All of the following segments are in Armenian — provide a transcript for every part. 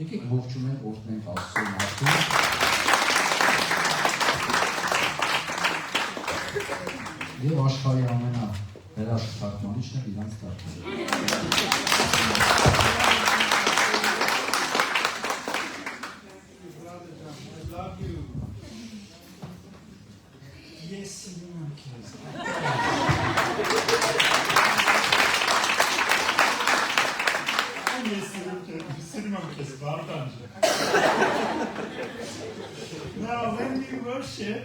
Եկեք ողջունենք օրհնենք Աստծո մարդուն։ Եվ աշխարհի ամենահրաշք թարգմանիչն է իրանց թարգմանիչը։ Now, when we worship,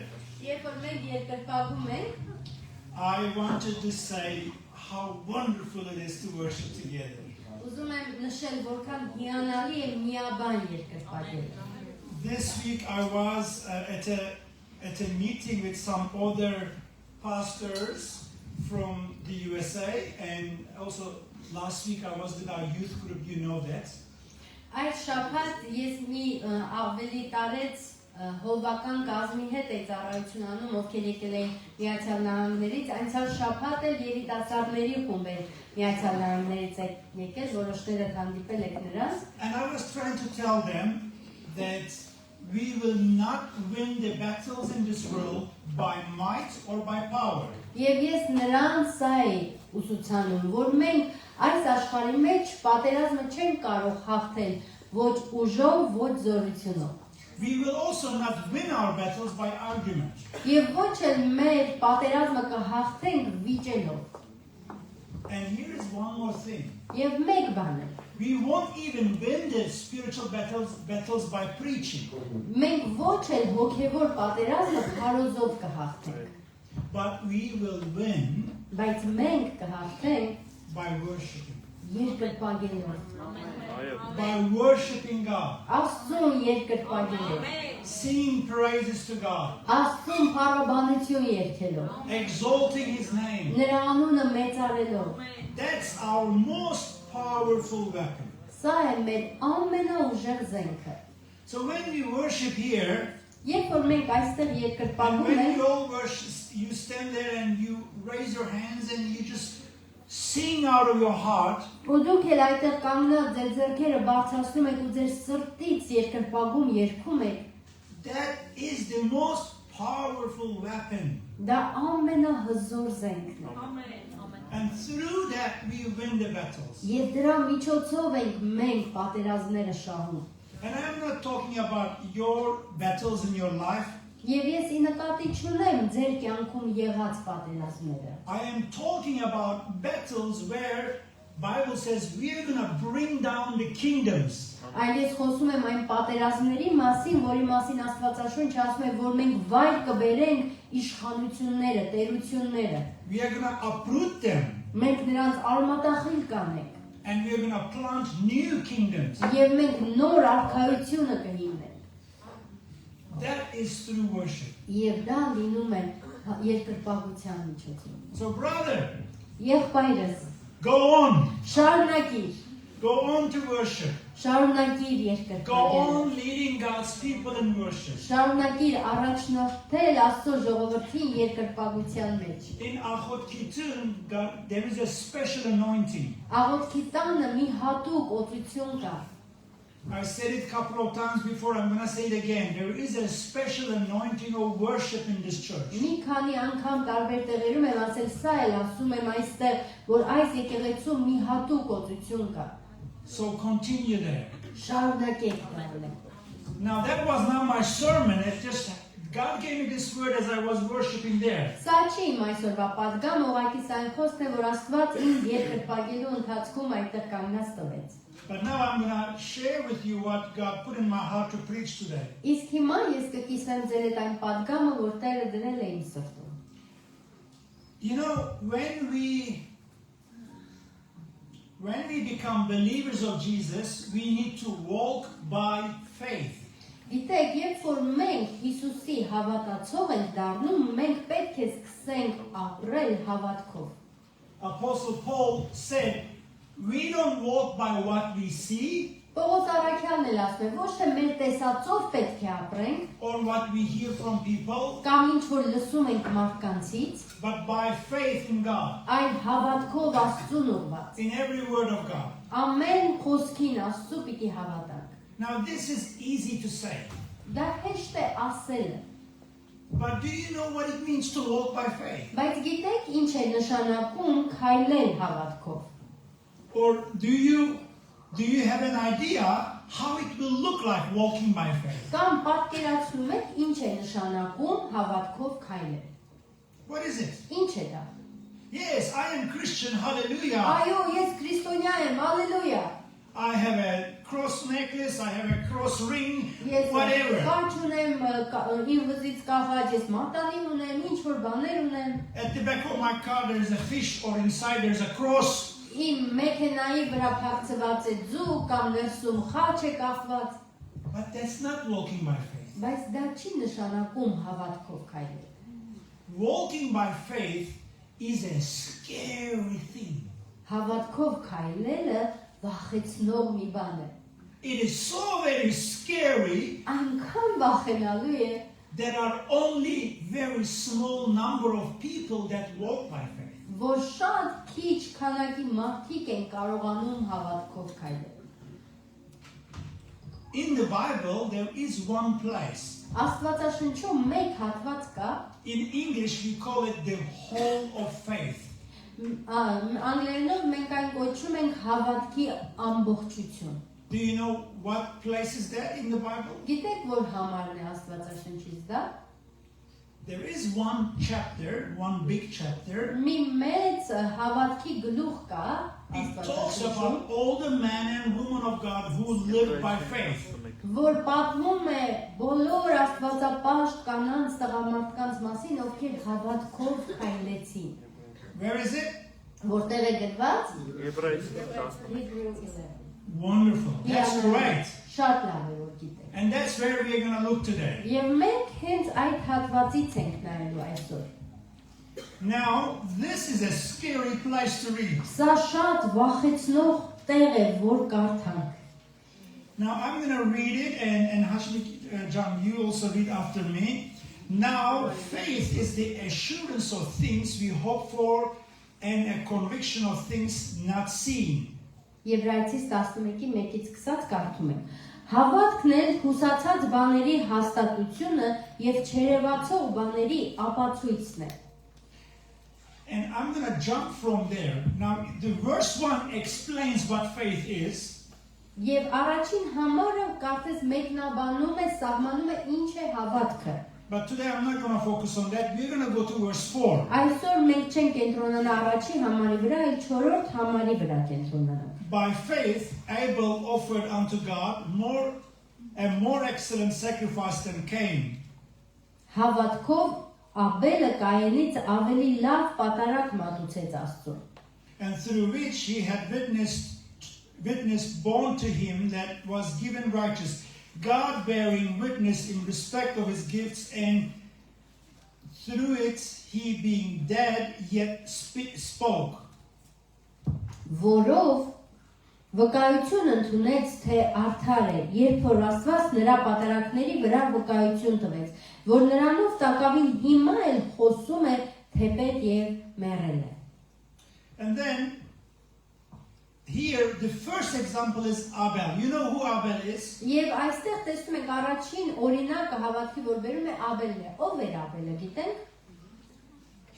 I wanted to say how wonderful it is to worship together. This week I was at a meeting with some other pastors from the USA, and also last week I was with our youth group, you know that. Այդ շաբաթ ես մի ավելի տարեց հովվական կազմի հետ էի ծառայություն անում, ովքեր եկել էին Միացյալ Նահանգներից, անցյալ շաբաթ էլ երիտասարդների խումբ էր Միացյալ Նահանգներից եկել, որոշները հանդիպել եք նրանց։ And I was trying to tell them that we will not win the battles in this world by might or by power. Եվ ես նրանց սա էի ուսուցանում, որ մենք այս աշխարհի մեջ պատերազմը չենք կարող հաղթել ոչ ուժով, ոչ զորությունով։ We will also not win our battles by argument. Եվ ոչ էլ մեր պատերազմը կհաղթենք վիճելով։ And here is one more thing. Եվ մեկ բան է։ We won't even win the spiritual battles by preaching. Մենք ոչ էլ հոգևոր պատերազմը քարոզով կհաղթենք։ But we will win Բայց մենք կհաղթենք by worshiping. երկրպագելով։ By worshiping God. Աստծուն երկրպագելով։ Singing praises to God. Աստծուն փառաբանություն երգելով։ Exalting His name. Նրա անունը մեծարելով։ That's our most powerful weapon. Սա է մեր ամենաուժեղ զենքը։ So when we worship here, Երբ որ մենք այստեղ and երկրպագում when ենք, you all worship, you stand there and you raise your hands and you just sing out of your heart, ու դուք էլ այդտեղ կանգնած ձեր ձեռքերը բարձրացնում եք ու ձեր սրտից երկրպագում երգում եք, that is the most powerful weapon. դա ամենահզոր զենքն է։ And through that we win the battles. Եվ դրա միջոցով ենք մենք պատերազմները շահում։ And I am not talking about your battles in your life. Եվ ես ի նկատի չունեմ ձեր կյանքում եղած պատերազմները։ I am talking about battles where Bible says we are going to bring down the kingdoms. Այլ ես խոսում եմ այն պատերազմների մասին, որի մասին Աստվածաշունչը ասում է, որ մենք վայր կբերենք իշխանությունները, տերությունները։ We are going to uproot them. Մենք նրանց արմատախիլ կանենք։ And we are going to plant new kingdoms. Եվ մենք նոր արքայությունը կհիմնենք։ That is through worship. Եվ դա լինում է երկրպագության միջոցով։ So brother, Եղբայրս, go on. շարունակիր, Go on to worship. շարունակիր Go երկրպագել։ on leading God's people in worship. Շարունակիր առաջնորդել Աստծո ժողովրդին երկրպագության մեջ։ In Achot Kitun, there is a special anointing. Աղոթքի տանը մի հատուկ օծություն կա։ I said it a couple of times before, I'm going to say it again. There is a special anointing of worship in this church. Մի քանի անգամ տարբեր տեղերում եմ ասել, սա էլ ասում եմ այստեղ, որ այս եկեղեցում մի հատուկ օծություն կա։ So continue there. Շարունակեք դառնալ։ Now that was not my sermon. It just God gave me this word as I was worshiping there. Սա չի իմ այսօրվա պատգամ, ուղղակի սա այն խոսքն է, որ Աստված ինձ երկրպագելու ընթացքում այդտեղ կանգնած տվեց։ But now I'm going to share with you what God put in my heart to preach today. Իսկ հիմա ես կկիսեմ ձեր հետ այն պատգամը, որ Տերը դրել է իմ սրտում։ You know, when we become believers of Jesus, we need to walk by faith. Գիտեք, երբ որ մենք Հիսուսի հավատացող ենք դառնում, մենք պետք է սկսենք ապրել հավատքով։ Apostle Paul said, we don't walk by what we see Պողոս Արաքյանն էլ ասում է, ոչ թե մեր տեսածով պետք է ապրենք, or what we hear from people, կամ ինչ որ լսում ենք մարդկանցից, but by faith in God, այլ հավատքով Աստծուն ուղղված։ in every word of God. Ամեն խոսքին Աստծու պիտի հավատանք։ Now, this is easy to say, Դա հեշտ է ասելը, but do you know what it means to walk by faith? բայց գիտեք ինչ է նշանակում քայլել հավատքով։ Or do you have an idea how it will look like walking by faith? Կամ պատկերացնում եք ինչ է նշանակում հավատքով քայլել։ What is it? Ինչ է դա։ Yes, I am Christian, hallelujah. Այո, ես քրիստոնյա եմ, հալելույա։ I have a cross necklace, I have a cross ring, Ես whatever. քաչ ունեմ, իմ վզից կախած, ես մատանի ունեմ, ինչ որ բաներ ունեմ։ At the back of my car there is a fish, or inside there is a cross. Իմ մեքենայի վրա փակցված է ձու կամ ներսում խաչ է կախված, But that's not walking by faith. բայց դա չի նշանակում հավատքով քայլել։ Walking by faith is a scary thing. Հավատքով քայլելը վախեցնող մի բան է։ It is so very scary. Այնքան վախենալու է, There are only very small number of people that walk by faith. որ շատ քիչ քանակի մարդիկ են կարողանում հավատքով քայլել։ In the Bible there is one place. Աստվածաշնչում մեկ հատված կա, In English we call it the hall of faith. անգլերենով մենք այն կոչում ենք հավատքի ամբողջություն։ Do you know what place is that in the Bible? Գիտեք որ համարն է Աստվածաշնչից դա։ There is one chapter, one big chapter. Մի մեծ հավատքի գլուխ կա It talks Աստվածաշնչում, about all the men and women of God who live by faith. որ պատմում է բոլոր աստվածապաշտ կանանց տղամարդկանց մասին, ովքեր հավատքով քայլեցին։ Where is it? Որտեղ է գրված։ Wonderful. That's great. Շատ լավ է որ գիտեք։ And that's where we are going to look today. Եվ մենք հենց այդ հատվածից ենք նայելու այսօր։ Now, this is a scary place to read. Սա շատ վախեցնող տեղ է, որ կարդանք։ Now, I'm going to read it, and Hashmi, John, you also read after me. Now, faith is the assurance of things we hope for and a conviction of things not seen. Եբրայեցիս 11:1-20 կարդում ենք. Հավատքն էլ հուսացած բաների հաստատությունը եւ չերևացող բաների ապացույցն է։ And I'm going to jump from there. Now, the verse 1 explains what faith is. Եվ առաջին համարը կարծես մեկնաբանում է, սահմանում է ինչ է հավատքը։ But today I'm not going to focus on that. We're going to go to verse 4. Այսօր մենք չենք կենտրոնանա առաջին համարի վրա, այլ 4-րդ համարի վրա կենտրոնանանք։ By faith, Abel offered unto God a more excellent sacrifice than Cain. Հավատքով Աբելը Կայենից ավելի լավ պատարագ մատուցեց Աստծուն։ And through which he had witness borne to him that was given righteous, God bearing witness in respect of his gifts, and through it he being dead yet spoke. Որով վկայություն ընդունեց, թե արդար է, երբ որ Աստված նրա պատարագների վրա վկայություն տվեց, որ նրանով տակավին հիմա էլ խոսում է թեպետ եւ մեռել է։ And then here the first example is Abel. You know who Abel is? Եվ այստեղ տեսնում ենք առաջին օրինակը հավատքի, որ բերում է Աբելն է։ Ով էր Աբելը, գիտենք։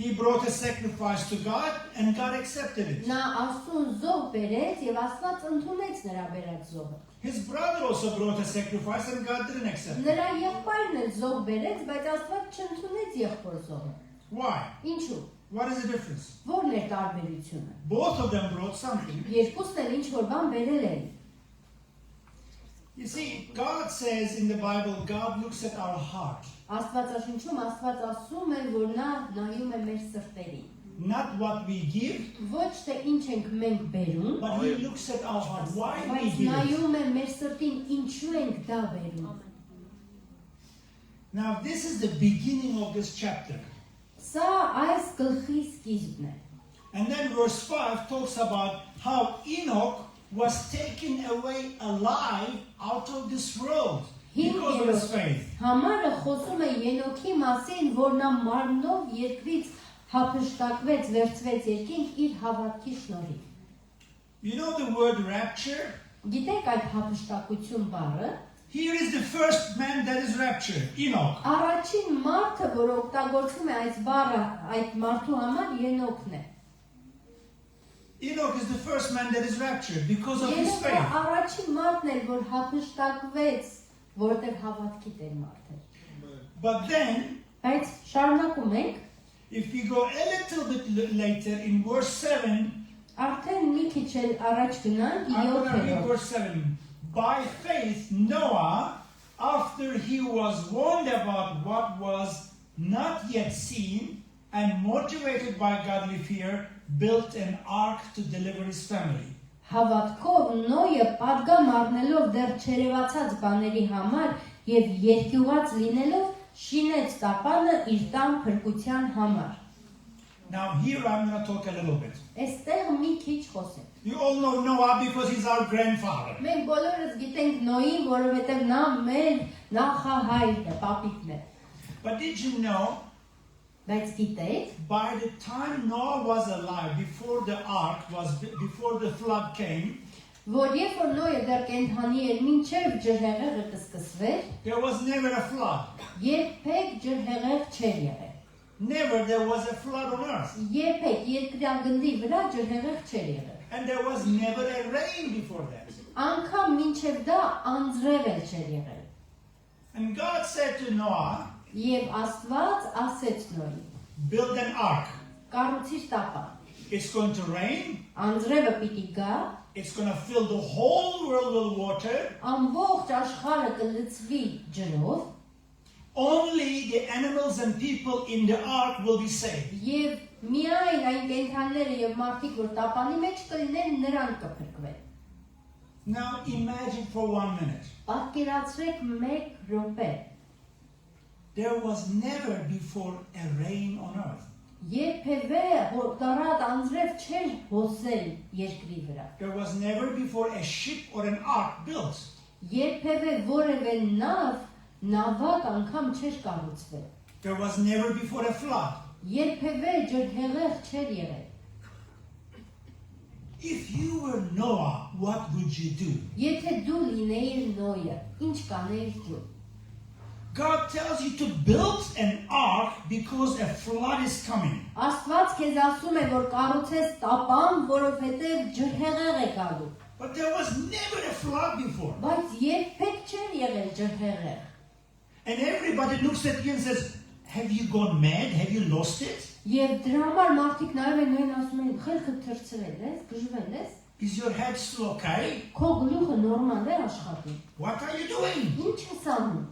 He brought a sacrifice to God and God accepted it. Նա Աստծուն զոհ բերեց եւ Աստված ընդունեց նրա բերած զոհը։ His brother also brought a sacrifice and God didn't accept it. Նրա եղբայրն էլ զոհ բերեց, բայց Աստված չընդունեց եղբոր զոհը։ Why? Ինչու։ What is the difference? Որն է տարբերությունը։ Both of them brought something. Երկուսն էլ ինչ որ բան բերել են։ You see, God says in the Bible, God looks at our heart. Աստվածաշնչում Աստված ասում է, որ նա նայում է մեր սրտերին։ Not what we give, Ոչ թե ինչ ենք մենք բերում, but He looks at our heart. Why we բայց give it. նայում է մեր սրտին, ինչու ենք դա բերում։ Now, this is the beginning of this chapter. Սա այս գլխի սկիզբն է։ And then verse 5 talks about how Enoch was taken away alive out of this world because of his faith. Համարը խոսում է Ենոքի մասին, որ նա մարմնով երկրից հափշտակվեց, վերցվեց երկինք իր հավատքի շնորհիվ։ You know the word rapture? Գիտեք այդ հափշտակություն բառը, Here is the first man that is raptured, Enoch. առաջին մարդը, որ օգտագործում է այս բառը այդ մարդու համար Ենոքն է։ Enoch is the first man that is raptured because of his Ենոքը faith. առաջին մարդն էր, որ հափշտակվեց, որտեղ հավատքի տեր մարդ էր։ But then, Բայց շարունակում ենք, if we go a little bit later in verse 7, արդեն մի քիչ էլ առաջ գնանք I'm going to read 7-րդ։ verse 7. By faith, Noah, after he was warned about what was not yet seen and motivated by godly fear, built an ark to deliver his family. Հավատքով Նոյը պատգամ առնելով դեռ չերևացած բաների համար եւ երկյուղած լինելով շինեց տապանը իր տան փրկության համար։ Now here I'm going to talk a little bit. Այստեղ մի քիչ խոսենք։ You all know Noah because he's our grandfather. Մենք բոլորս գիտենք Նոյին, որովհետեւ նա մեր նախահայրն է, պապիկն է։ But did you know, Բայց գիտեք, by the time Noah was alive, before the flood came, որ երբ որ Նոյը դեռ կենդանի էր, մինչև ջրհեղեղը կսկսվեր, there was never a flood. երբեք ջրհեղեղ չէր եղել։ Never there was a flood on earth. Երբեք երկրագնդի վրա ջրհեղեղ չէր եղել։ And there was never a rain before that. Անկամ մինչև դա անձրև էլ չէր եղել։ And God said to Noah, Եվ Աստված ասեց Նոյին. build an ark. Կառուցիր տապան։ It's going to rain. Անձրևը պիտի գա, It's going to fill the whole world with water. ամբողջ աշխարհը կլցվի ջրով, Only the animals and people in the ark will be saved. եւ միայն այն կենդանիները եւ մարդիկ, որ տապանի մեջ կլինեն, նրանք կփրկվեն։ Now imagine for 1 minute. Պատկերացրեք 1 րոպե։ There was never before a rain on earth. Երբևէ հոտարատ անձրև չէր հոսել երկրի վրա։ There was never before a ship or an ark built. Երբևէ որևէ նավակ անգամ չէր կառուցվել։ There was never before a flood. Երբևէ ջրհեղեղ չէր եղել։ If you were Noah, what would you do? Եթե դու լինեիր Նոյը, ինչ կանեիր դու։ God tells you to build an ark because a flood is coming. Աստված քեզ ասում է, որ կառուցես տապան, որովհետև ջրհեղեղ է գալու։ But there was never a flood before. Բայց երբեք չէր եղել ջրհեղեղ։ And everybody looks at you and says, have you gone mad? Have you lost it? Եւ դրա համար մարդիկ նայում են Նոյին ասում են, խելքը թրծրել ես, գժվել ես, Is your head still okay? քո գլուխը նորմալ է աշխատում։ What are you doing? Ինչ ես անում։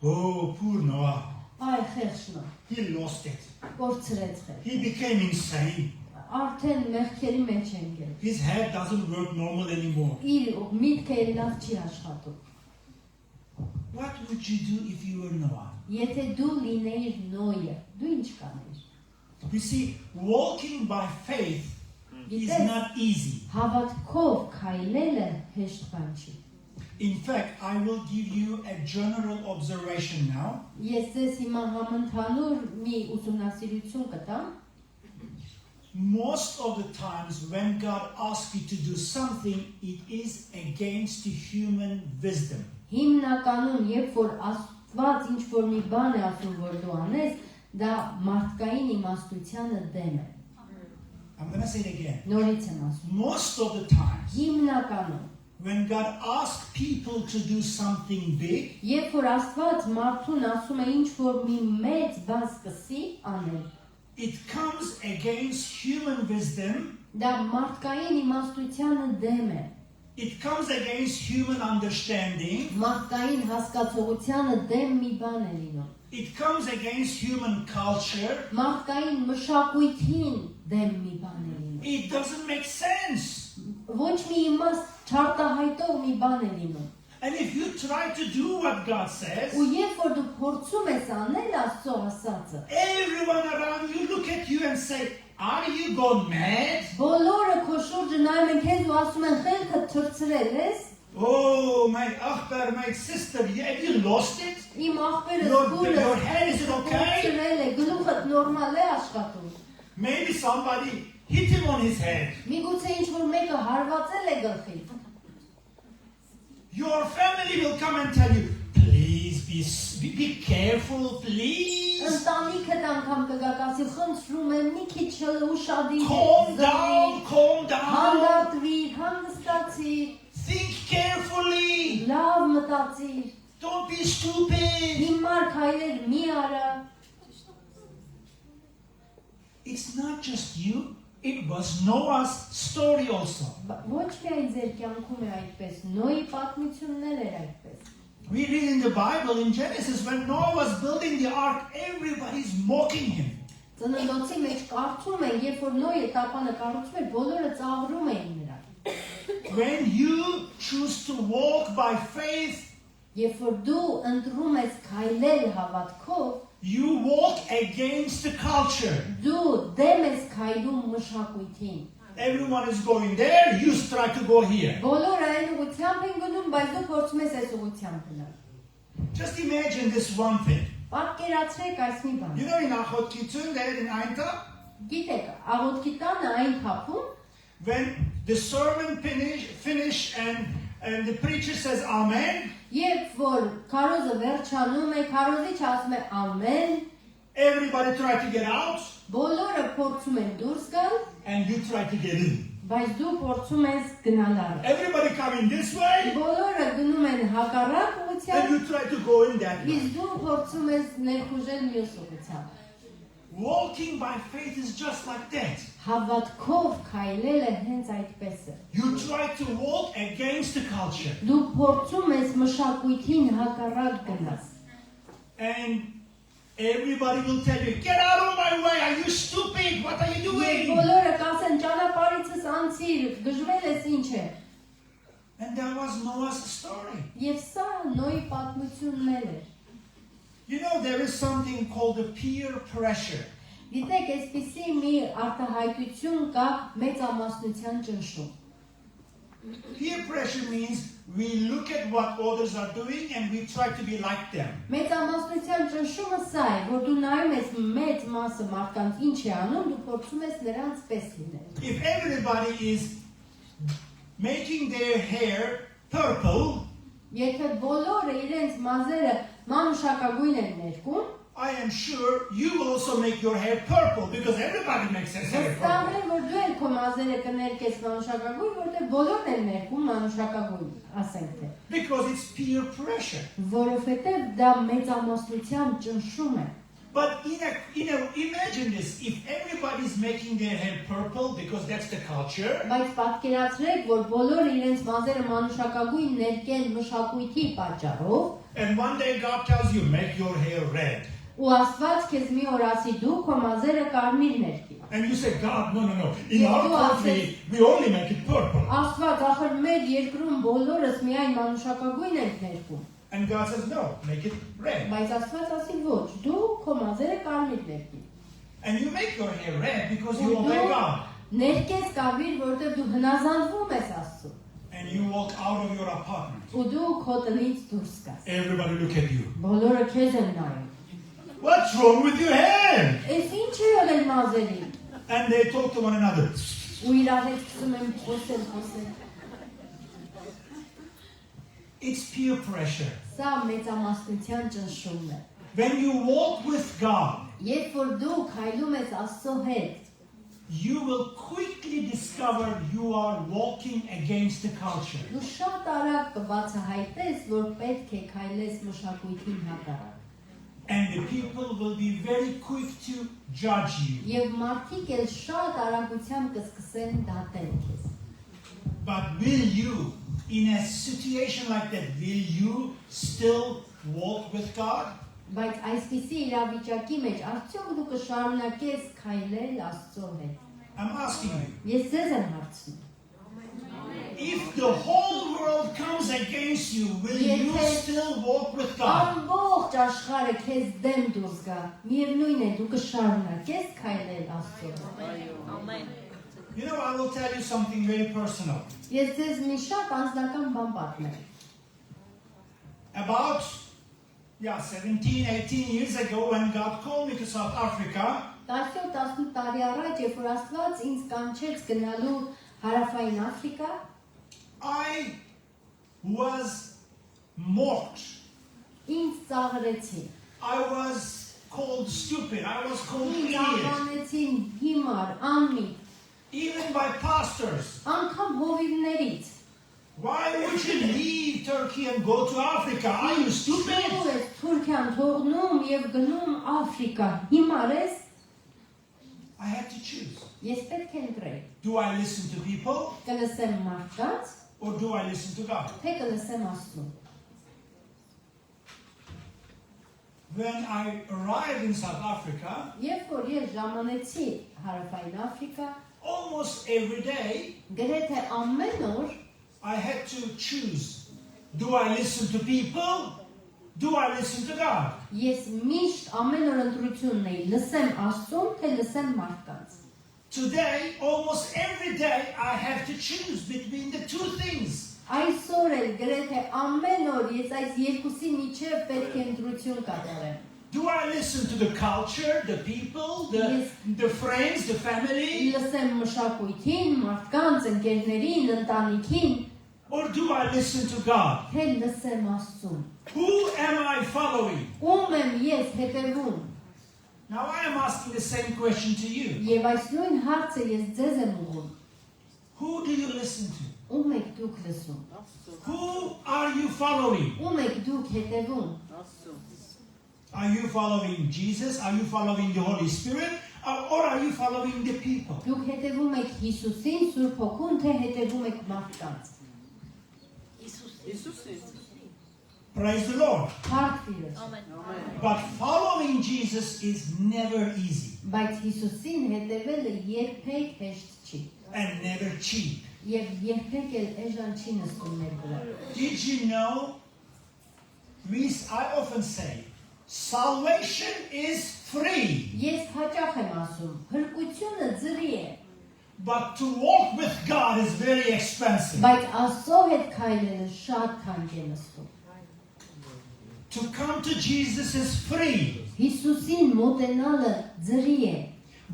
Oh, poor Noah. Այ խեղճնա, He lost it. կորցրեց խել։ He became insane. Արդեն մեղքերի մեջ են գել։ His head doesn't work normal anymore. Իր միտքը էլ լավ չի աշխատում։ What would you do if you were Noah? Եթե դու լինեիր Նոյը, դու ինչ կանեիր։ You see, walking by faith is Գիտես, not easy. հավատքով քայլելը հեշտ բան չի։ In fact, I will give you a general observation now. Ես ձեզ հիմա համընդհանուր մի ուսումնասիրություն կտամ։ Most of the times when God asks you to do something, it is against the human wisdom. Հիմնականում, երբ որ Աստված ինչ որ մի բան է ասում, որ դու անես, դա մարդկային իմաստությանը դեմ է։ I'm going to say it again. Նորից եմ ասում։ Most of the times Հիմնականում, when God asks people to do something big, երբ որ Աստված մարդուն ասում է ինչ որ մի մեծ բան սկսի անել, it comes against human wisdom. դա մարդկային իմաստությանը դեմ է։ It comes against human understanding. Մարդկային հասկացողությանը դեմ մի բան է լինում։ It comes against human culture. Մարդկային մշակույթին դեմ մի բան է լինում։ It doesn't make sense. Ոչ մի իմաստ չարտահայտող մի բան է լինում։ And if you try to do what God says, Ու երբ որ դու փորձում ես անել Աստծո ասածը, everyone around you look at you and say, are you gone mad? բոլորը քո շուրջը նայում են քեզ ու ասում են խելքը թրծրել ես, Oh, my achbar, my sister, have you lost it? իմ աղբերը Your զգուրը head is okay? թրծրել է, գլուխդ նորմալ է աշխատում։ Maybe somebody hit him on his head. Միգուցե ինչ որ մեկը հարվածել է գլխին։ Your family will come and tell you, please be careful, please. Ընտանիքդ անգամ կգակացի խնդրում եմ մի քիչ ուշադիր Calm down. հանդարտվիր, հանգստացիր, Think carefully. լավ մտածիր, Don't be stupid. հիմար քայլեր մի արա։ It's not just you. It was Noah's story also. Ոչ միայն ձեր կյանքում է այդպես, Նոյի պատմություններ էր այդպես։ We read in the Bible in Genesis when Noah was building the ark, everybody's mocking him. Ծննդոցի մեջ կարդում են, երբ որ Նոյը տապանը կառուցում էր, բոլորը ծաղրում էին նրան։ When you choose to walk by faith, Երբ որ դու ընտրում ես քայլել հավատքով, you walk against the culture. դու դեմ ես քայլում մշակույթին։ Everyone is going there, you try to go here. Բոլորը այն ուղղությամբ են գնում, բայց դու փորձում ես այս ուղղությամբ գնալ։ Just imagine this one thing. Պատկերացրեք այս մի բան։ You know in Achotkitzun there in Ainta, Գիտեք, աղոթքի տանը այն փափում, when the sermon finish and the preacher says Amen, երբ որ քարոզը վերջանում է, քարոզիչ ասում է ամեն, everybody try to get out բոլորը փորձում են դուրս գալ, and you try to get in. բայց դու փորձում ես գնալ առաջ։ Everybody coming this way Բոլորը գնում են հակառակ and ուղղությամբ, you try to go in that way. իսկ դու փորձում ես ներխուժել մյուս ուղղությամբ։ Walking by faith is just like that. Հավատքով քայլելը հենց այդպես է։ You try to walk against the culture. Դու փորձում ես մշակույթին հակառակ գնաս։ And everybody will tell you, get out of my way, are you stupid? What are you Եվ doing? բոլորը կասեն ճանապարհիցս անցիր, գժվել ես ինչ է։ And that was Noah's story. Եվ սա Նոյի պատմություններ էր։ You know, there is something called the peer pressure. Գիտեք, այսպիսի մի արտահայտություն կա մեծամասնության ճնշում։ Peer pressure means we look at what others are doing and we try to be like them. Մեծամասնության ճնշումը սա է, որ դու նայում ես մեծ մասը մարդկանց ինչ է անում, դու փորձում ես նրանց պես լինել։ If everybody is making their hair purple, Եթե բոլորը իրենց մազերը մանուշակագույն են ներկում, I am sure you will also make your hair purple because everybody makes their hair վստահ purple. եմ, որ դու էլ քո մազերը կներկես մանուշակագույն, որտեղ բոլորն են ներկում մանուշակագույն, ասենք թե։ Because it's peer pressure. Որովհետև դա մեծամասնության ճնշում է։ But imagine this, if everybody is making their hair purple because that's the culture, Բայց պատկերացրեք, որ բոլորը իրենց մազերը մանուշակագույն ներկեն մշակույթի պատճառով, and one day God tells you, make your hair red. ու Աստված քեզ մի օր ասի դու քո մազերը կարմիր ներկի։ And you say, God, no. In our country, we only make it purple. Աստված, ախր մեր երկրում բոլորս միայն մանուշակագույն ենք ներկում։ And God says, no, make it red. Բայց Աստված ասի ոչ, դու քո մազերը կարմիր ներկի։ And you make your hair red because you obey God. Ներկես կարմիր, որտեղ դու հնազանդվում ես Աստծուն։ And you walk out of your apartment. Ու դու քո տնից դուրս գաս։ Everybody look at you. Բոլորը քեզ են նայում։ What's wrong with your hair? Էս ինչ է եղել մազերին։ And they talk to one another. Ու իրար հետ սկսում են խոսել։ It's peer pressure. Սա մեծամասնության ճնշումն է։ When you walk with God, Երբ որ դու քայլում ես Աստծո հետ, you will quickly discover you are walking against the culture. դու շատ արագ կբացահայտես, որ պետք է քայլես մշակույթին հակառակ։ And the people will be very quick to judge you. Եվ մարդիկ էլ շատ արագությամբ կսկսեն դատել քեզ։ But will you, in a situation like that, will you still walk with God? Բայց այսպիսի իրավիճակի մեջ արդյոք դու կշարունակես քայլել Աստծո հետ։ I'm asking you. Ես ձեզ եմ հարցնում։ If the whole world comes against you, will you still walk with God? Ամբողջ աշխարհը քեզ դեմ դուրս գա։ Միևնույն է, դու կշարունակես քայլել Աստծո հետ։ Amen. You know, I will tell you something very personal. Ես ձեզ մի շատ անձնական բան պատմեմ։ About 17, 18 years ago, when God called me to South Africa, 17 տարի առաջ, երբ որ Աստված ինձ կանչեց գնալու Հարավային Աֆրիկա, I was mocked. Ինձ ծաղրեցին, I was called stupid. I was called ինձ idiot. անվանեցին հիմար, անմիտ, Even by pastors. անգամ հովիվներից։ Why would you leave Turkey and go to Africa? Are you stupid? Շուտ ես Թուրքիան թողնում եւ գնում Աֆրիկա, հիմար ես, I had to choose. ես պետք է ընտրեի, Do I listen to people կլսեմ մարդկանց, or do I listen to God? թե կլսեմ Աստծուն։ When I arrived in South Africa, Երբ որ ես ժամանեցի Հարավային Աֆրիկա, almost every day գրեթե ամեն օր I had to choose. Do I listen to people? Do I listen to God? ես միշտ ամեն օր ընտրությունն էի, լսեմ Աստծուն, թե լսեմ մարդկանց։ Today, almost every day, I have to choose between the two things. Այսօր էլ գրեթե ամեն օր ես այս երկուսի միջև պետք է ընտրություն կատարեմ։ Do I listen to the culture, the people, the friends, the family? Լսեմ մշակույթին, մարդկանց, ընկերներին, ընտանիքին, Or do I listen to God? թե լսեմ Աստծուն։ Who am I following? Ում եմ ես հետևում։ Now I am asking the same question to you. Եվ այս նույն հարցը ես ձեզ եմ ուղղում։ Who do you listen to? Ում եք դուք լսում։ Who are you following? Ում եք դուք հետևում։ Are you following Jesus? Are you following the Holy Spirit? Or are you following the people? Դուք հետևում եք Հիսուսին, Սուրբ Հոգուն, թե հետևում եք մարդկանց։ Praise the Lord. Փառք Տիրոջ։ But following Jesus is never easy Բայց Հիսուսին հետևելը երբեք հեշտ չի։ and never cheap. Եվ երբեք էլ էժան չի նստում մեր վրա։ Did you know? I often say, salvation is free, Ես հաճախ եմ ասում, փրկությունը ձրի է, but to walk with God is very expensive. բայց Աստծո հետ քայլելը շատ թանկ է նստում։ To come to Jesus is free, Հիսուսին մոտենալը ձրի է,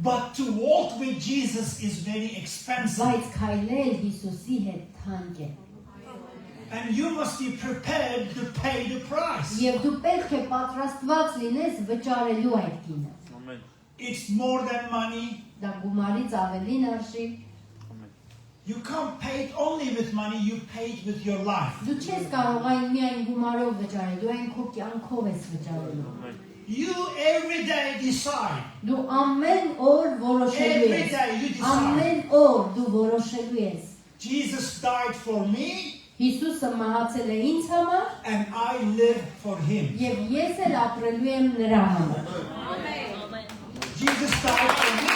but to walk with Jesus is very expensive. բայց քայլել Հիսուսի հետ թանկ է։ And you must be prepared to pay the price. Եվ դու պետք է պատրաստված լինես վճարելու այդ գինը։ It's more than money. Դա գումարից ավելին արժի։ You can't pay it only with money, you pay it with your life. Դու չես կարող այն միայն գումարով վճարել, դու այն քո կյանքով ես վճարելու։ You every day decide. Դու ամեն օր որոշելու Every ես։ day you decide. Ամեն օր դու որոշելու ես։ Jesus died for me Հիսուսը մահացել է ինձ համար and I live for him. եւ ես էլ ապրելու եմ նրա համար։ Jesus died for me,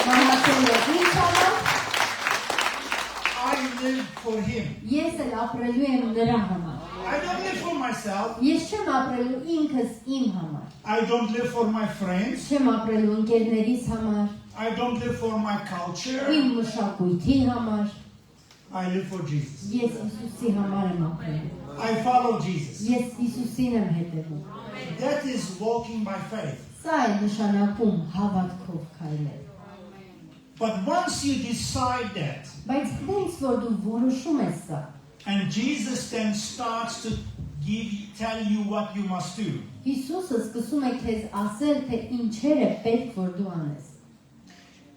Մահացել է ինձ համար, I live for him. ես էլ ապրելու եմ նրա համար։ I don't live for myself. Ես չեմ ապրելու ինքս իմ համար։ I don't live for my friends. Չեմ ապրելու ընկերներիս համար, I don't live for my culture. իմ մշակույթի համար։ I live for Jesus. Ես Հիսուսի համար եմ ապրելու։ I follow Jesus. Ես Հիսուսին եմ հետևում։ That is walking by faith. Սա է նշանակում հավատքով քայլել։ But once you decide that, Բայց հենց որ դու որոշում ես սա, and Jesus then starts to tell you what you must do. Հիսուսը սկսում է քեզ ասել, թե ինչեր է պետք որ դու անես։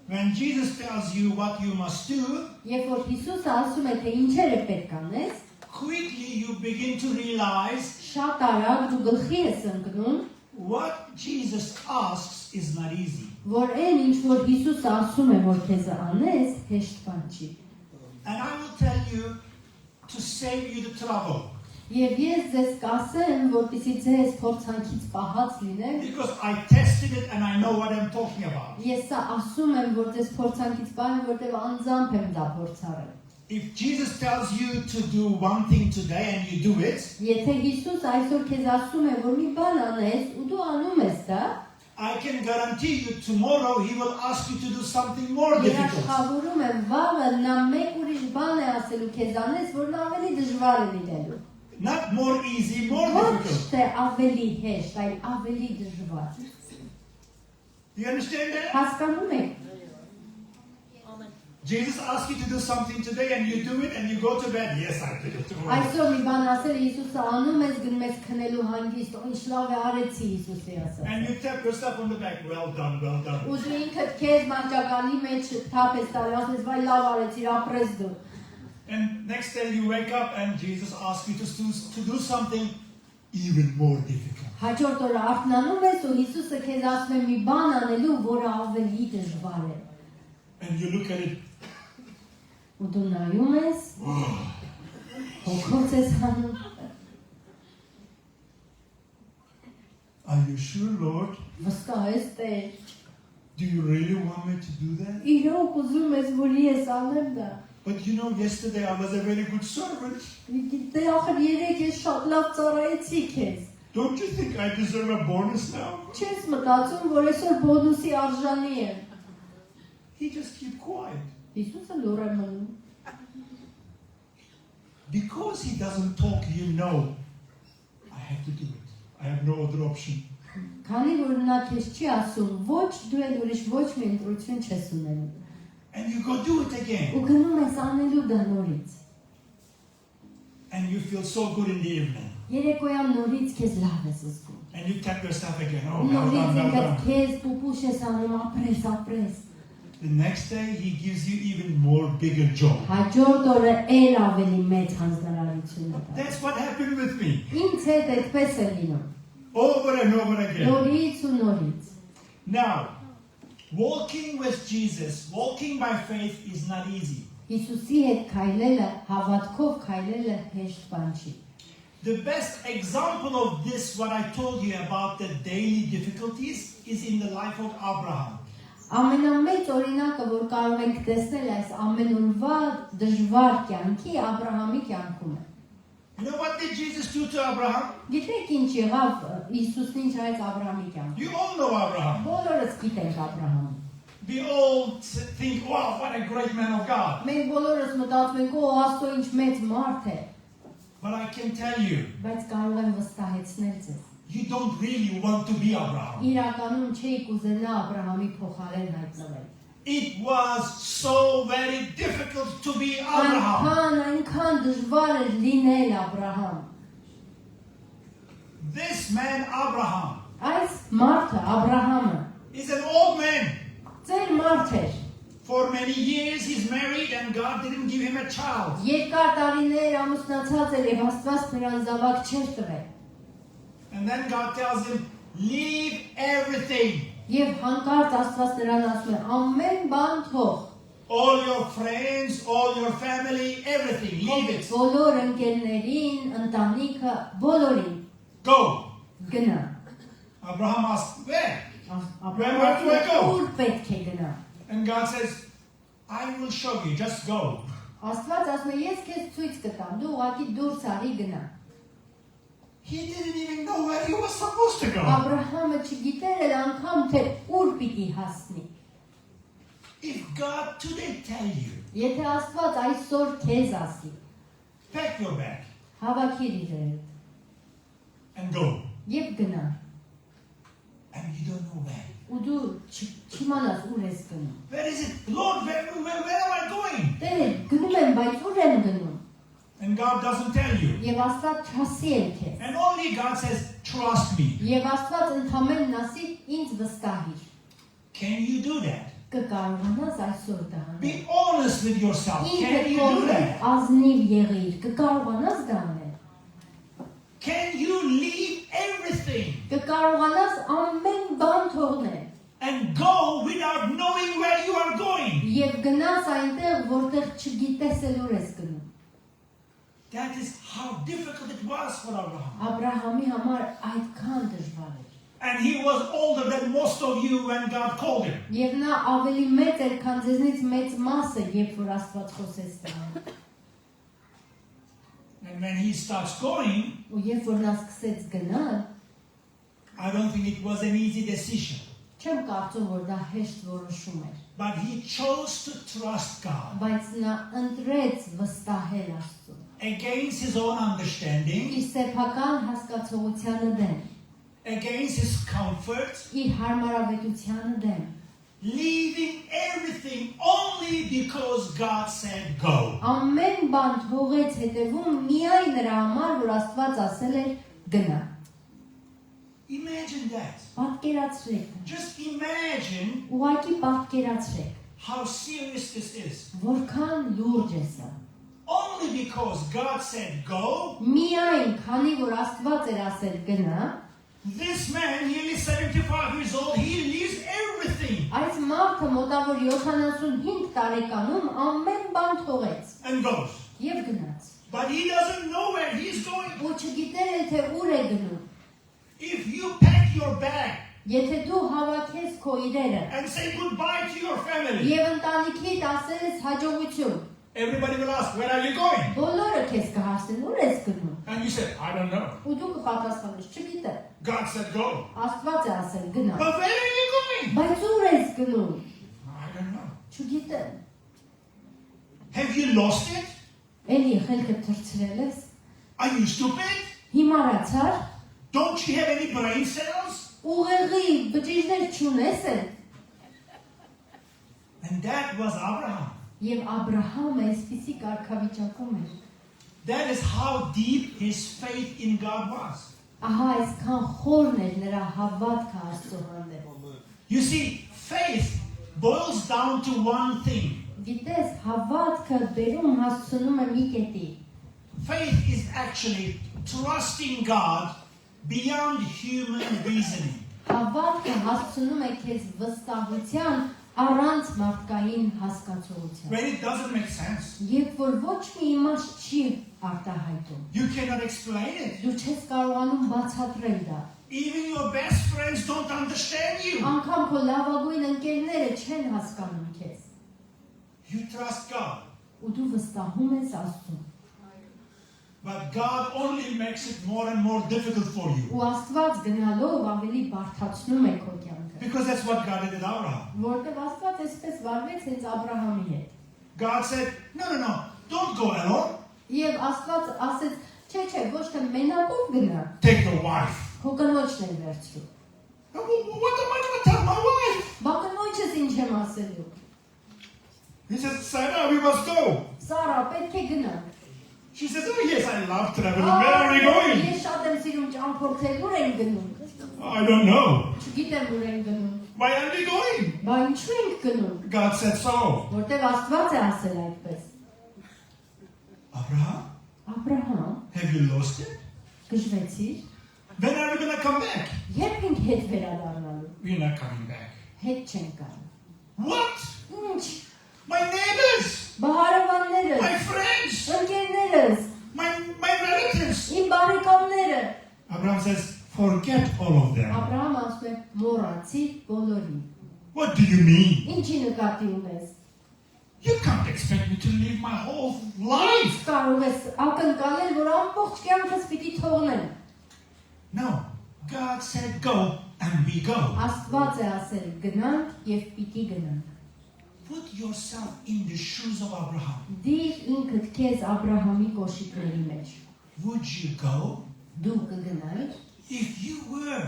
When Jesus tells you what you must do, Երբ որ Հիսուսը ասում է, թե ինչեր է պետք անես, quickly you begin to realize շատ արագ դու գլխի ես ընկնում, what Jesus asks is not easy. որ այն ինչ որ Հիսուսը ասում է, որ քեզ անես, հեշտ բան չի։ And I will tell you to save you the trouble. Եվ ես ձեզ կասեմ, որպեսզի ձեզ փորձանքից պահած լինեմ, Because I tested it and I know what I'm talking about. ես սա ասում եմ, որ ձեզ փորձանքից պահեմ, որտեղ անձամբ եմ դա փորձարել։ If Jesus tells you to do one thing today and you do it, Եթե Հիսուս այսօր քեզ ասում է, որ մի բան անես, ու դու անում ես դա, I can guarantee you tomorrow he will ask you to do something more difficult. երաշխավորում եմ, վաղը նա մեկ ուրիշ բան է ասելու քեզ անես, որն ավելի դժվար է լինելու։ Not more easy, more Ոչ difficult. թե ավելի հեշտ, այլ ավելի դժվար։ Do you understand that? Հասկանում եք։ Jesus asks you to do something today and you do it and you go to bed. Yes, I did it tomorrow. Այսօր մի բան ասել Հիսուսը անում ես գնում ես քնելու հանգիստ, ինչ լավ է արեցի Հիսուսի ասած։ And you tap yourself on the back. Well done, well done. Ու դու ինքդ քեզ մարտականի մեջ թափ ես տալի, ասես վայ լավ արեցիր, ապրես դու։ And next day you wake up and Jesus asks you to do something even more difficult. Հաջորդ օրը արթնանում ես ու Հիսուսը քեզ ասում է մի բան անելու, որը ավելի դժվար է։ And you look at it. Ու դու նայում ես, հոգոց ես անում։ Are you sure, Lord? Վստահ ես Տեր։ Do you really want me to do that? Իրոք ուզում ես, որ ես անեմ դա։ But you know, yesterday I was a very good servant. Դե ախր երեք ես շատ լավ ծառայեցի քեզ։ Don't you think I deserve a bonus now? Չես մտածում, որ այսօր բոնուսի արժանի եմ։ He just keep quiet. Հիսուսը լուռ է մնում։ Because he doesn't talk, you know, I have to do it. I have no other option. Քանի որ նա քեզ չի ասում, ոչ դու էլ ուրիշ ոչ մի ընտրություն չես ունենում։ And you go do it again. Ու գնում ես անելու դա նորից։ And you feel so good in the evening. Երեկոյան նորից քեզ լավ ես զգում։ And you tap yourself again. Oh, well Նորից done, well ինքդ done. քեզ պուպուշ ես անում, ապրես։ The next day, he gives you even more bigger job. Հաջորդ օրը էլ ավելի մեծ հանձնարարություն է տա։ That's what happened with me. Ինձ հետ այդպես է լինում։ Over and over again. Նորից ու նորից։ Now, walking with Jesus, walking by faith is not easy. Հիսուսի հետ քայլելը, հավատքով քայլելը հեշտ բան չի։ The best example of this, what I told you about the daily difficulties, is in the life of Abraham. Ամենամեծ օրինակը, որ կարող ենք տեսնել այս ամենօրվա դժվար կյանքի Աբրահամի կյանքում է։ You know what did Jesus do to Abraham? Գիտեք ինչ եղավ Հիսուսն ինչ արեց Աբրահամի կյանքում։ You all know Abraham. Բոլորս գիտենք Աբրահամին։ We all think, wow, what a great man of God. Մենք բոլորս մտածում ենք, օ, Աստծո ինչ մեծ մարդ է, But I can tell you, բայց կարող եմ վստահեցնել ձեզ։ you don't really want to be Abraham. Իրականում չէիք ուզենա Աբրահամի փոխարեն հայտնվել։ It was so very difficult to be Abraham. Այնքան դժվար էր լինել Աբրահամ։ This man, Abraham, Այս մարդը Աբրահամը is an old man. ծեր մարդ էր։ For many years he's married and God didn't give him a child. Երկար տարիներ ամուսնացած էր եւ Աստված նրան զավակ չէր տվել։ And then God tells him, leave everything. Եվ հանկարծ Աստված նրան ասում է. Ամեն բան թող։ All your friends, all your family, everything. Leave it. Բոլոր ընկերներին, ընտանիքը, բոլորին Go. գնա։ Abraham asked, where? Where do I go? Ուր պետք է գնա։ And God says, I will show you. Just go. Աստված ասում է. Ես քեզ ցույց կտամ։ Դու ուղղակի դուրս արի գնա։ He didn't even know where he was supposed to go. Աբրահամը չգիտեր էլ անգամ թե ուր պիտի հասնի։ If God today tell you, Եթե Աստված այսօր քեզ ասի, pack your bag հավաքիր իրեր and go. եւ գնա։ And you don't know where. Ու դու չիմանաս ուր ես գնում։ Where is it? Lord, where am I going? Տեր, գնում եմ, բայց ուր եմ գնում։ And God doesn't tell you. Եվ Աստված չասի էլ քեզ։ And only God says, trust me. Եվ Աստված ընդհանրեն ասի ինձ վստահիր։ Can you do that? Կկարողանաս այսօր դա անել։ Be honest with yourself. Can you do that? Ազնիվ եղիր, կկարողանաս դա անել։ Can you leave everything Կկարողանաս ամեն բան թողնել։ and go without knowing where you are going? Եվ գնաս այնտեղ, որտեղ չգիտես էլ ուր ես գնում։ That is how difficult it was for Abraham. Աբրահամի համար այդքան դժվար էր։ And he was older than most of you when God called him. Եվ նա ավելի մեծ էր, քան ձեզնից մեծ մասը, երբ որ Աստված խոսեց նրան։ And when he starts going, Ու երբ որ նա սկսեց գնալ, I don't think it was an easy decision. չեմ կարծում, որ դա հեշտ որոշում էր, But he chose to trust God բայց նա ընտրեց վստահել Աստծուն։ against his own understanding, Իր սեփական հասկացողությանը դեմ, against his comfort, իր հարմարավետությանը դեմ, leaving everything only because God said go. Ամեն բան թողեց հետևում միայն նրա համար, որ Աստված ասել էր գնա։ Imagine that. Պատկերացրեք։ Just imagine Ուղղակի պատկերացրեք, how serious this is. որքան լուրջ է սա։ Only because God said go, Միայն քանի որ Աստված էր ասել գնա, this man, nearly 75 years old, he leaves everything այս մարդը մոտավոր 75 տարեկանում ամեն բան թողեց and goes. եւ գնաց։ But he doesn't know where he's going. Ու չգիտեր էլ թե ուր է գնում։ If you pack your bag Եթե դու հավաքես քո իրերը and say goodbye to your family, եւ ընտանիքիդ ասել ես հաջողություն, everybody will ask, where are you going? բոլորը քեզ կհասնեն, ուր ես գնում։ And you say, I don't know. Ու դու կպատասխանես, չգիտեմ։ God said go. Աստված է ասել գնա։ But where are you going? Բայց ուր ես գնում։ I don't know. Չգիտեմ։ Have you lost it? Էլի խելքը թրցրել ես։ Are you stupid? Հիմարացար։ Don't you have any brain cells? Ուղեղի բջիջներ չունես է։ And that was Abraham. Եվ Աբրահամը այսպիսի կարգավիճակում էր։ That is how deep his faith in God was. Ահա այսքան խորն էր նրա հավատքը Աստծո հանդեպ։ You see, faith boils down to one thing. Գիտես, հավատքը բերում հասցնում է մի կետի։ Faith is actually trusting God beyond human reasoning. Հավատքը հասցնում է քեզ վստահության առանց մարդկային հասկացողության։ When it doesn't make sense, Երբ որ ոչ մի իմաստ չի արտահայտում, you cannot explain it. դու չես կարողանում բացատրել դա։ Even your best friends don't understand you. Անկամ քո լավագույն ընկերները չեն հասկանում քեզ։ You trust God, Ու դու վստահում ես Աստծուն։ but God only makes it more and more difficult for you. Ու Աստված գնալով ավելի բարդացնում է քո կյանքը։ Because that's what God did with Abraham. Որտեվ Աստված այսպես վարվեց հենց Աբրահամի հետ։ God said, no, don't go alone. Եվ Աստված ասեց, չէ, ոչ թե մենակով գնա, Take the wife. քո կնոջն է վերցրու։ What am I going to tell my wife? Բա կնոջս ինչ եմ ասելու։ He says, Sarah, we must go. Սարա, պետք է գնանք։ She says, oh yes, I love traveling. Where are we going? Ես շատ եմ սիրում ճամփորդել, ուր ենք գնում։ I don't know. Չգիտեմ ուր ենք գնում։ Why are we going? Բա ինչու ենք գնում։ God said so. Որտեվ Աստված է ասել այդպես։ Abraham, Աբրահամ, have you lost it? գժվեցիր։ When are we going to come back? Երբ ենք հետ վերադառնալու։ We're not coming back. Հետ չենք գալու։ What? Ինչ։ My neighbors, Բահարավանները, my friends, ընկերներս, my relatives. իմ բարեկամները։ Abraham says, forget all of them. Աբրահամ ասում է, մոռացի բոլորին։ What do you mean? Ինչի նկատի ունես։ You can't expect me to live my whole life. Կարող ես ակնկալել, որ ամբողջ կյանքս պիտի թողնեմ։ No, God said go and we go. Աստված է ասել գնանք եւ պիտի գնանք։ Put yourself in the shoes of Abraham. Դիր ինքդ քեզ Աբրահամի կոշիկների մեջ։ Would you go? Դու կգնայիր։ If you were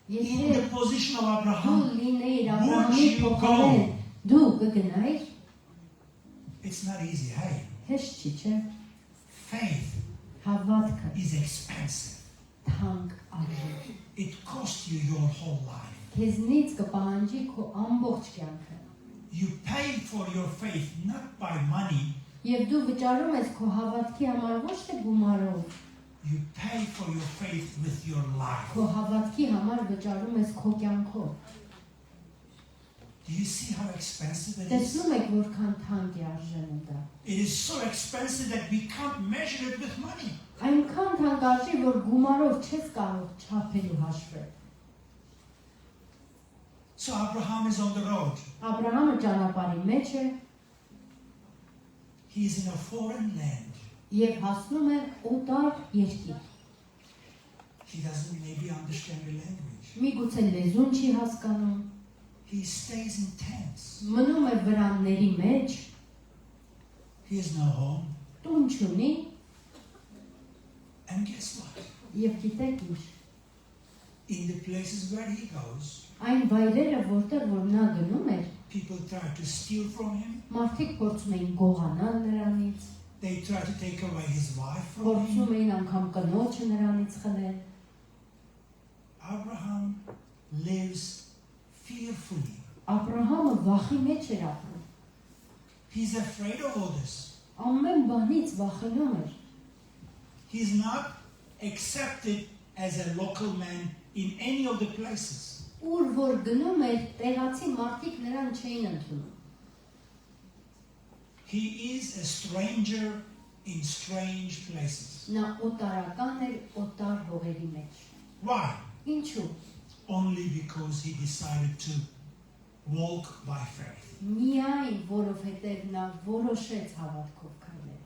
in Եթե the position of դու Abraham, լինեիր Would Աբրահամի you փոխարեն, go? դու կգնայիր։ it's not easy, hey? Հեշտ չի, չէ՞։ Faith Հավատքը is expensive. թանկ արժե։ It costs you your whole life. Քեզնից կպահանջի քո ամբողջ կյանքը։ You pay for your faith not by money. Եվ դու վճարում ես քո հավատքի համար ոչ թե գումարով, You pay for your faith with your life. քո հավատքի համար վճարում ես քո կյանքով։ Do you see how expensive it is? Տեսնում եք որքան թանկ է արժենը դա։ It is so expensive that we can't measure it with money. Այնքան թանկ արժի, որ գումարով չես կարող չափել ու հաշվել։ So Abraham is on the road. Աբրահամը ճանապարհի մեջ է He is in a foreign land. եւ հասնում է օտար երկիր։ He doesn't maybe understand the language. Միգուցե լեզուն չի հասկանում, He stays in tents. մնում է վրանների մեջ, He has no home. տուն չունի, And guess what? եւ գիտեք ինչ, in the places where he goes, Այն վայրերը, որտեղ որ նա գնում էր, people try to steal from him. մարդիկ փորձում էին գողանալ նրանից, They try to take away his wife from փորձում him. էին անգամ կնոջը նրանից խլել։ Abraham lives fearfully. Աբրահամը վախի մեջ էր ապրում։ He's afraid of all this. Ամեն բանից վախենում էր։ He's not accepted as a local man in any of the places. Ուր որ գնում էր, տեղացի մարդիկ նրան չէին ընդունում։ He is a stranger in strange places. Նա օտարական էր օտար հողերի մեջ։ Why? Ինչու։ Only because he decided to walk by faith. Միայն որովհետև նա որոշեց հավատքով քայլել։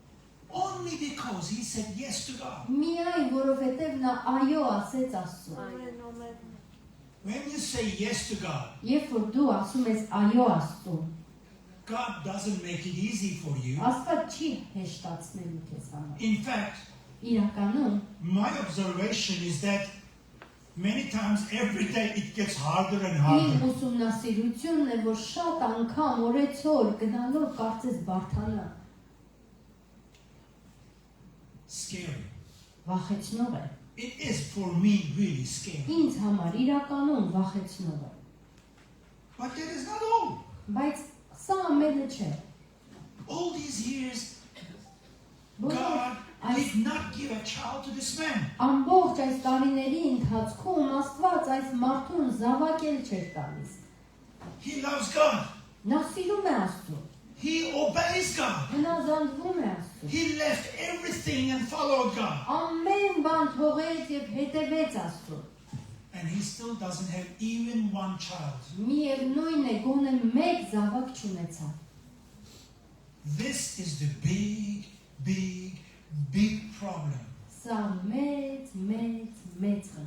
Only because he said yes to God. Միայն որովհետև նա այո ասեց Աստծուն։ When you say yes to God, Երբ որ դու ասում ես այո Աստծուն, God doesn't make it easy for you. Աստված չի հեշտացնելու քեզ համար։ In fact, Իրականում my observation is that many times every day it gets harder and իմ harder. ուսումնասիրությունն է, որ շատ անգամ օրեցօր գնալով կարծես բարթանա, Scary. վախեցնող է։ It is for me really scary. Ինձ համար իրականում վախեցնող է։ But that is not all. Բայց սա ամենը չէ։ All these years, Բոլոր God այս did not give a child to this man. ամբողջ այս տարիների ընթացքում Աստված այս մարդուն զավակել չէր տալիս։ He loves God. Նա սիրում է Աստծուն, He obeys God. հնազանդվում է Աստծուն։ He left everything and followed God. Ամեն բան թողեց եւ հետևեց Աստծուն։ And he still doesn't have even one child. Միևնույն է, գոնե մեկ զավակ չունեցավ։ This is the big problem. Սա մեծ խնդիր է։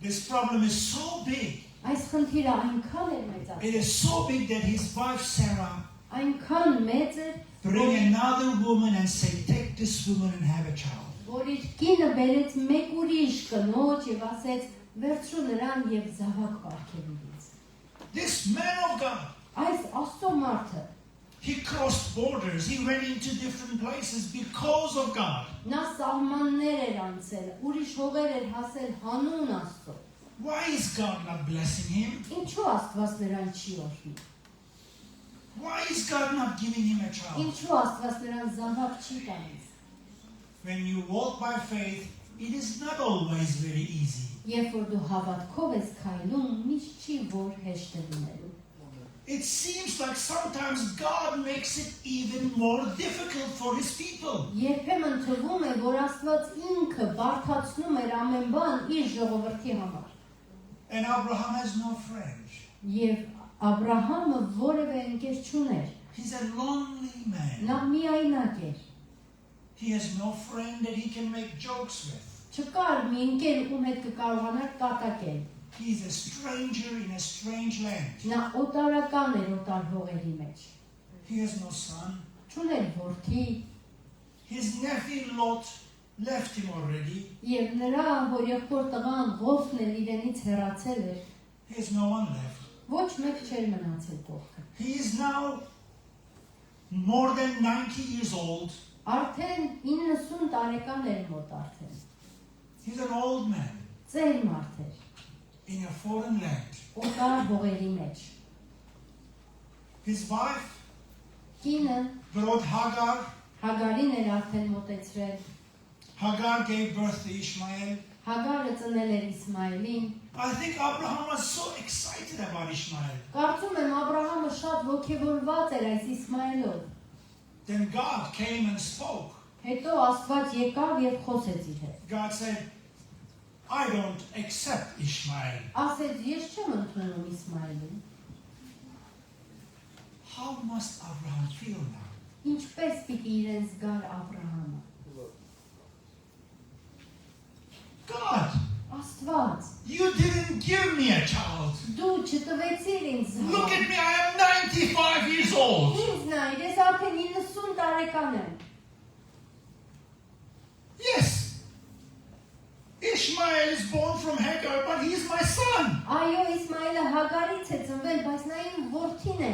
This problem is so big. Այս խնդիրը այնքան է մեծացել, It is so big that his wife Sarah այնքան մեծ է, bring another woman and say, take this woman and have a child. որ իր կինը բերեց մեկ ուրիշ կնոջ եւ ասեց վերցրու նրան եւ զավակ պարգևից։ This man of God, Այս Աստծո մարդը he crossed borders. He went into different places because of God. նա սահմաններ էր անցել, ուրիշ հողեր էր հասել հանուն Աստծո։ Why is God not blessing him? Ինչու Աստված նրան չի օրհնի։ Why is God not giving him a child? Ինչու Աստված նրան զավակ չի տալիս։ When you walk by faith, it is not always very easy. Երբ որ դու հավատքով ես քայլում, միշտ չի որ հեշտ է լինելու։ It seems like sometimes God makes it even more difficult for his people. Երբեմն թվում է, որ Աստված ինքը բարդացնում էր ամեն բան իր ժողովրդի համար։ And Abraham has no friend. Եվ Աբրահամը որևէ ընկեր չուներ։ He's a lonely man. Նա միայնակ էր։ He has no friend that he can make jokes with. Չկար մի ընկեր, ում հետ կկարողանար կատակել։ He's a stranger in a strange land. Նա օտարական էր օտար հողերի մեջ։ He has no son. Չուներ որդի, His nephew Lot left him already. եւ նրա հորեղբոր տղան Ղոֆն էլ իրենից հեռացել էր։ He has no one left. Ոչ մեկ չէր մնացել կողքը։ He is now more than 90 years old. Արդեն 90 տարեկան էր մոտ արդեն։ He's an old man Ծեր մարդ էր, in a foreign land. օտար հողերի մեջ։ His wife Կինը brought Hagar. Հագարին էր արդեն մոտեցրել։ Hagar gave birth to Ishmael. Հագարը ծնել էր Իսմայելին։ I think Abraham was so excited about Ishmael. Կարծում եմ Աբրահամը շատ ոգևորված էր այս Իսմայելով։ Then God came and spoke. Հետո Աստված եկավ եւ խոսեց իր հետ։ God said, I don't accept Ishmael. Ասեց, ես չեմ ընդունում Իսմայելին։ How must Abraham feel now? Ինչպես պիտի իրեն զգար Աբրահամը։ God, Աստված, you didn't give me a child. դու չտվեցիր ինձ Look զավակ։ at me, I am 95 years old. Ինձ նայր, ես արդեն 90 տարեկան եմ։ Yes. Ishmael is born from Hagar, but he is my son. Այո, Իսմայելը Հագարից է ծնվել, բայց նա իմ որդին է։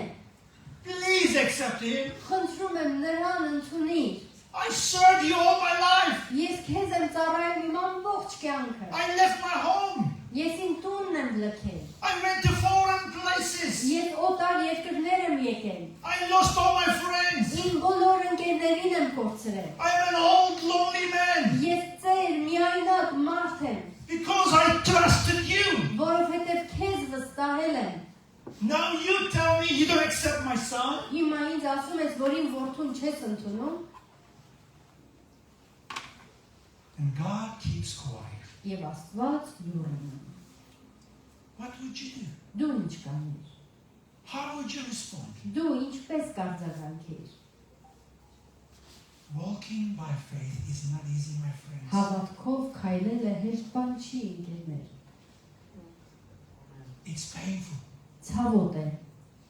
Please accept him. Խնդրում եմ նրան ընդունիր։ I served you all my life. Ես քեզ եմ ծառայում իմ ամբողջ կյանքը։ I left my home. Ես իմ տունն եմ լքել։ I went to foreign places. Ես օտար երկրներ եմ եկել։ I lost all my friends. Իմ բոլոր ընկերներին եմ կորցրել։ I'm an old lonely man. Ես ծեր միայնակ մարդ եմ, Because I trusted you. որովհետև քեզ վստահել եմ։ Now you tell me you don't accept my son. Հիմա ինձ ասում ես, որ իմ որդուն չես ընդունում, And God keeps quiet. եւ Աստված լուր է մնում։ What would you do? Դու ինչ կանես։ How would you respond? Դու ինչպես կարձագանքես։ Walking by faith is not easy, my friends. Հավատքով քայլելը հեշտ բան չի, ընկերներ։ It's painful. Ցավոտ է,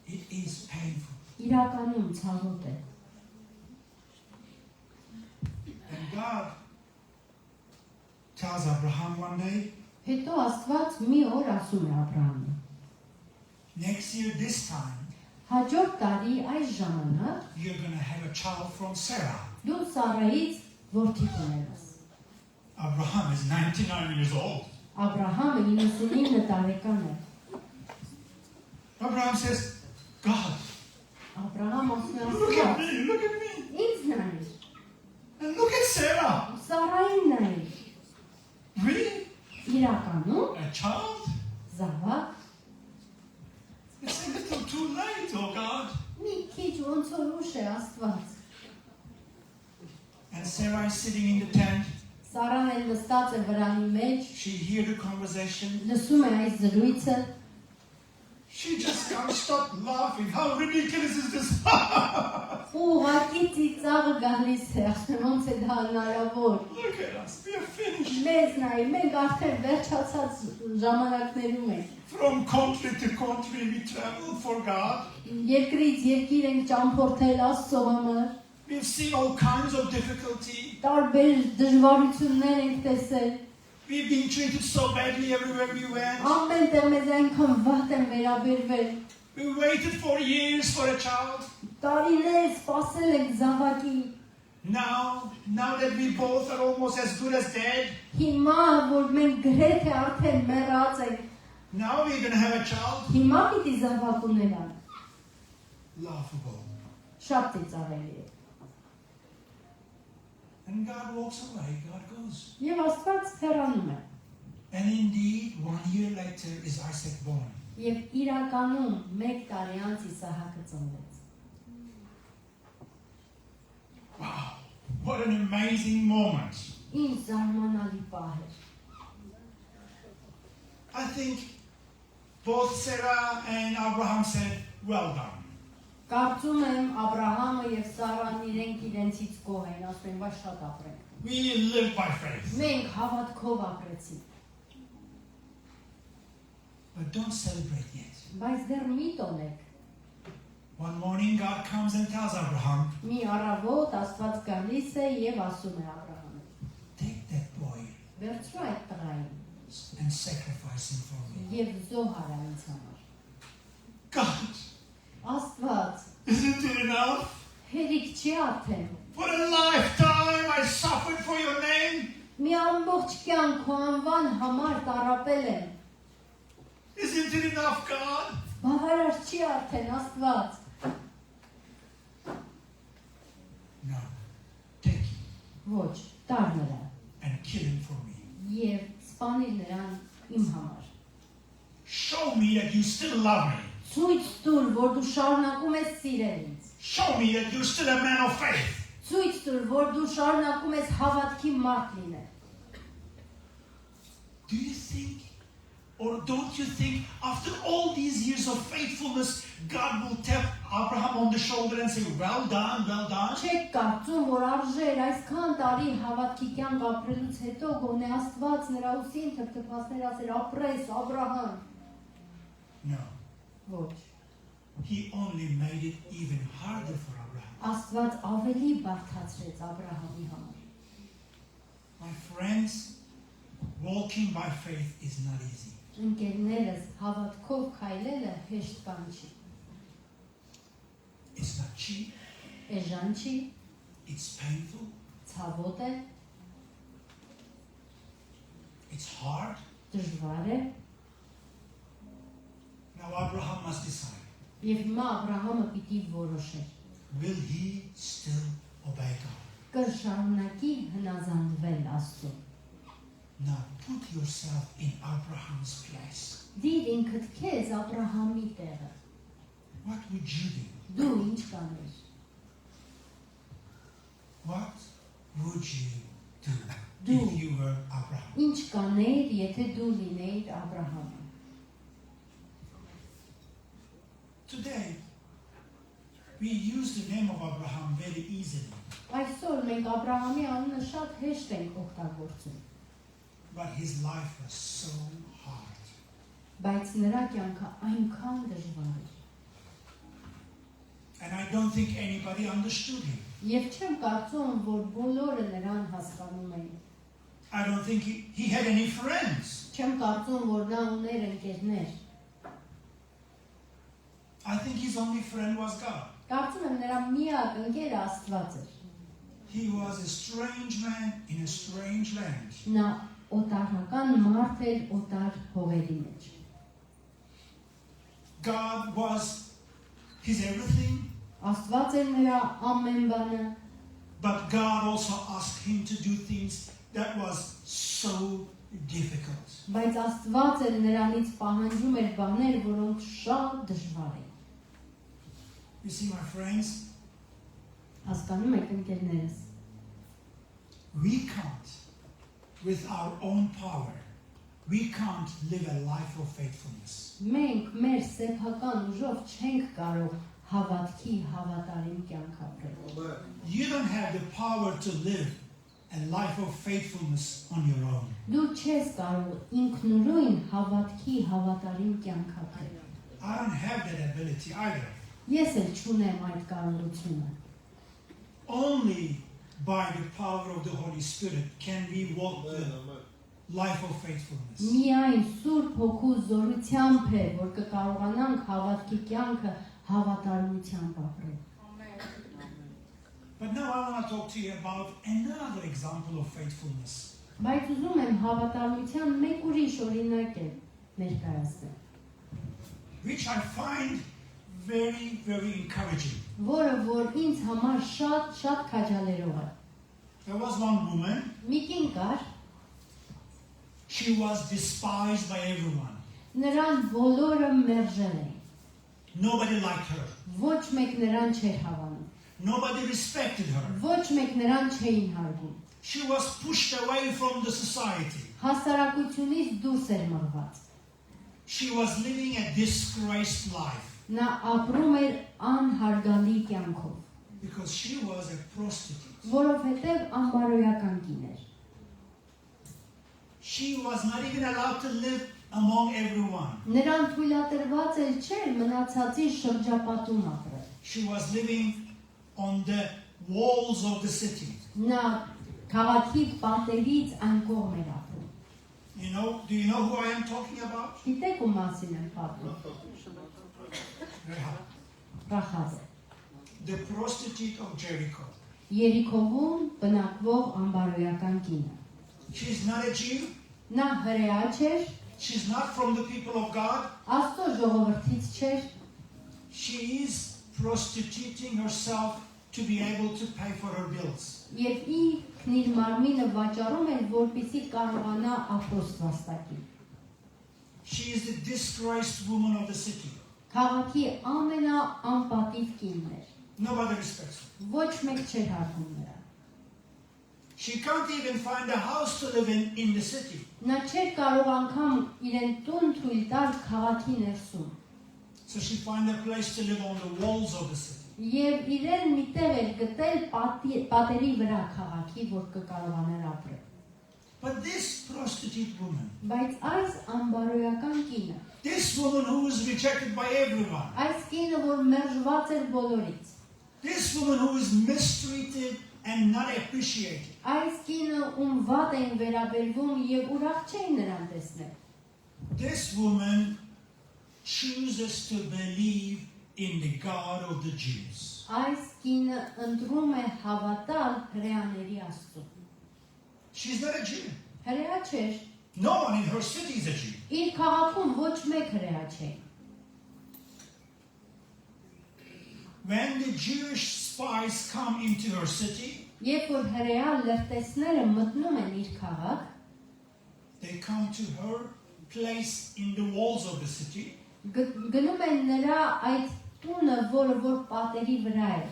It is painful. իրականում ցավոտ է։ And God tells Abraham one day, Հետո Աստված մի օր ասում է Աբրահամին. next year this time, Հաջորդ տարի այս ժամանակ you're going to have a child from Sarah. դու Սարայից որդի կունենաս։ Abraham is 99 years old. Աբրահամը 99 տարեկան է։ Abraham says, God, Աբրահամ ասում է look at Աստված, me, look at me. ինձ նայիր, And look at Sarah. Սարային նայիր։ Really? Իրականում A child? զավակ It's a little too late, oh God. մի քիչ ոնց որ ուշ է Աստված։ And Sarah is sitting in the tent. Սարան էլ նստած է վրանի մեջ, She hears the conversation. լսում է այս զրույցը, She just can't stop laughing. How ridiculous is this? ու ուղղակի ծիծաղը գալիս է, ասում ոնց է դա հնարավոր։ Look at us. We are finished. Մեզ նայ, մենք արդեն վերջացած ժամանակներում ենք։ From country to country, we traveled for God. Երկրից երկիր ենք ճամփորդել Աստծո համար, We've seen all kinds of difficulty. տարբեր դժվարություններ ենք տեսել, We've been treated so badly everywhere we went. ամեն տեղ մեզ այնքան վատ են վերաբերվել, We waited for years for a child. տարիներ սպասել ենք զավակի, Now that we both are almost as good as dead, հիմա որ մենք գրեթե արդեն մեռած ենք, now we're going to have a child. հիմա պիտի զավակ ունենանք, Laughable. շատ ծիծաղելի է։ And God walks away, God goes. Եվ Աստված հեռանում է, And indeed, 1 year later is Isaac born. եւ իրականում մեկ տարի անց Իսահակը ծնվեց։ Wow, what an amazing moment. Ինչ զարմանալի պահ էր։ I think both Sarah and Abraham said, well done. Կարծում եմ Աբրահամը եւ Սարան իրենցից գոհ են, ասում են, բայց շատ ապրենք։ We live by faith. Մենք հավատքով ապրեցինք, But don't celebrate yet. բայց դեռ մի տոնեք։ One morning, God comes and tells Abraham, Մի առավոտ Աստված գալիս է եւ ասում է Աբրահամին. take that boy Վերցրու այդ տղային and sacrifice him for me. եւ զոհար ինձ համար։ God, Աստված, isn't it enough? հերիք չի արդեն։ For a lifetime I suffered for your name. Մի ամբողջ կյանք քո անվան համար տարապել եմ։ Isn't it enough, God? Բավարար չի արդեն Աստված։ No. Take him Ոչ, տար նրան and kill him for me. եւ սպանիր նրան իմ համար։ Show me that you still love me. Ցույց տուր, որ դու շարունակում ես սիրել ինձ։ Show me that you're still a man of faith. Ցույց տուր, որ դու շարունակում ես հավատքի մարդ լինել։ Do you think, or don't you think, after all these years of faithfulness, God will tap Abraham on the shoulder and say, well done, well done? Չեք կարծում, որ արժեր այսքան տարի հավատքի կյանք ապրելուց հետո գոնե Աստված նրա ուսին թփթփացներ ասել ապրես Աբրահամ։ No. Ոչ։ He only made it even harder for Abraham. Աստված ավելի բարդացրեց Աբրահամի համար։ My friends, walking by faith is not easy. Ընկերներս, հավատքով քայլելը հեշտ բան չի։ It's not cheap. Էժան չի, It's painful. ցավոտ է, It's hard. դժվար է, Now Abraham must decide. եւ հիմա Աբրահամը պիտի որոշի։ Will he still obey God? Կշարունակի հնազանդվել Աստծուն։ Now put yourself in Abraham's place. Դիր ինքդ քեզ Աբրահամի տեղը։ What would you do? Դու ինչ կանես։ What would you do Do. if you were Abraham? Ինչ կանեիր, եթե դու լինեիր Աբրահամը։ Today, we use the name of Abraham very easily, Այսօր մենք Աբրահամի անունը շատ հեշտ ենք օգտագործում, but his life was so hard. բայց նրա կյանքը այնքան դժվար էր։ And I don't think anybody understood him. Եվ չեմ կարծում, որ բոլորը նրան հասկանում էին։ I don't think he had any friends. Չեմ կարծում, որ նա ուներ ընկերներ։ I think his only friend was God. Կարծում եմ նրա միակ ընկերը Աստված էր։ He was a strange man in a strange land. Նա օտարական մարդ էր օտար հողերի մեջ։ God was his everything, Աստված էր նրա ամեն բանը, but God also asked him to do things that was so difficult. բայց Աստված էր նրանից պահանջում էր բաներ, որոնք շատ դժվար էին։ You see, my friends, Հասկանում եք ընկերներս, we can't, with our own power, we can't live a life of faithfulness. մենք մեր սեփական ուժով չենք կարող հավատքի հավատարիմ կյանք ապրել։ You don't have the power to live a life of faithfulness on your own. Դու չես կարող ինքնուրույն հավատքի հավատարիմ կյանք ապրել։ I don't have that ability either. Ես էլ չունեմ այդ կարողությունը։ Only by the power of the Holy Spirit can we walk the life of faithfulness. Միայն Սուրբ Հոգու զորությամբ է, որ կկարողանանք հավատքի կյանքը հավատարմությամբ ապրել։ But now I want to talk to you about another example of faithfulness. Բայց ուզում եմ հավատարմության մեկ ուրիշ օրինակ է ներկայացնել, Which I find very, very encouraging. որը որ ինձ համար շատ քաջալերող է։ There was one woman, Մի կին կար, she was despised by everyone. նրան բոլորը մերժել էին։ Nobody liked her. Ոչ մեկ նրան չէր հավանում։ Nobody respected her. Ոչ մեկ նրան չէին հարգում։ She was pushed away from the society. Հասարակությունից դուրս էր մղված։ She was living a disgraced life Նա ապրում էր անհարգալի կյանքով, because she was a prostitute. որովհետև անբարոյական կին էր։ She was not even allowed to live among everyone. Նրան թույլատրված էր չէր մնացածի շրջապատում ապրել։ She was living on the walls of the city. Նա քաղաքի պատերից այն կողմ էր ապրում։ Do you know who I am talking about? Գիտեք ու մասին եմ պատմում։ Rahab, Ռախազ, the prostitute of Jericho. Երիքովում բնակվող անբարոյական կինը։ She's not a Jew. Նա հրեա չէր, She's not from the people of God. Աստծո ժողովրդից չէր, She is prostituting herself to be able to pay for her bills. եւ ինքն իր մարմինը վաճառում էր, որպեսզի կարողանա ապրոստ վաստակի։ She is the disgraced woman of the city. Քաղաքի ամենաանպատիվ կինն էր։ Nobody respects her. Ոչ մեկ չէր հարգում նրան։ She can't even find a house to live in the city. Նա չէր կարող անգամ իրեն տուն թույլ տալ քաղաքի ներսում։ So she found a place to live on the walls of the city. Եվ իրեն մի տեղ էր գտել պատերի վրա քաղաքի, որ կկարողանար ապրել։ But this prostitute woman, Բայց այս անբարոյական կինը, this woman who was rejected by everyone, այս կինը, որ մերժված էր բոլորից, this woman who is mistreated and not appreciate it. Այս կինը ում վատ էին վերաբերվում եւ ուրախ չէին նրան տեսնել։ This woman chooses to believe in the God of the Jews. Այս կինը ընտրում է հավատալ հրեաների Աստծուն։ She's not a Jew. Հրեա չէր, No one in her city is a Jew. իր քաղաքում ոչ մեկ հրեա չէ։ When the Jewish spies come into her city, Երբ որ հրեա լրտեսները մտնում են իր քաղաք, they come to her place in the walls of the city. գնում են նրա այդ տունը, որ պատերի վրա է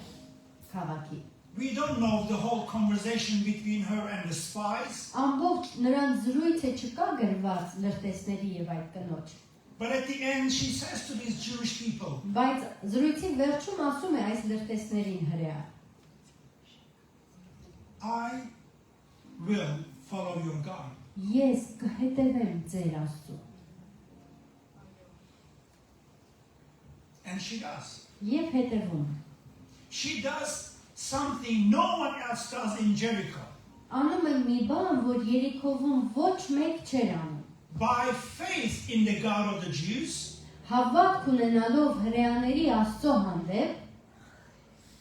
քաղաքի։ We don't know the whole conversation between her and the spies, Ամբողջ նրանց զրույցը չկա գրված լրտեսների եւ այդ կնոջ։ but at the end she says to these Jewish people, Բայց զրույցի վերջում ասում է այս լրտեսներին հրեա. I will follow your God. Ես կհետևեմ ձեր Աստծուն։ And she does. Եվ հետևում։ She does something no one else does in Jericho. Անում է մի բան, որ Երիքովում ոչ մեկ չէր անում։ By faith in the God of the Jews, Հավատք ունենալով հրեաների Աստծո հանդեպ,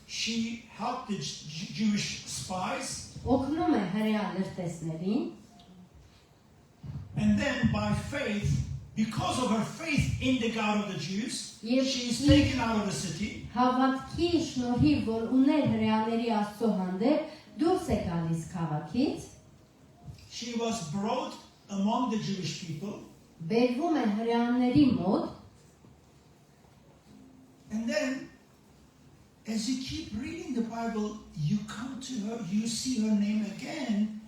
she helped the Jewish spies, օգնում է հրեա լրտեսներին, and then by faith, because of her faith in the God of the Jews, Yes. she is taken out of the city. հավատքի շնորհիվ, որ ուներ հրեաների Աստծո հանդեպ, դուրս է գալիս քաղաքից, She was brought among the Jewish people, բերվում է հրեաների մոտ, and then as you keep reading the Bible, you come to her, you see her name again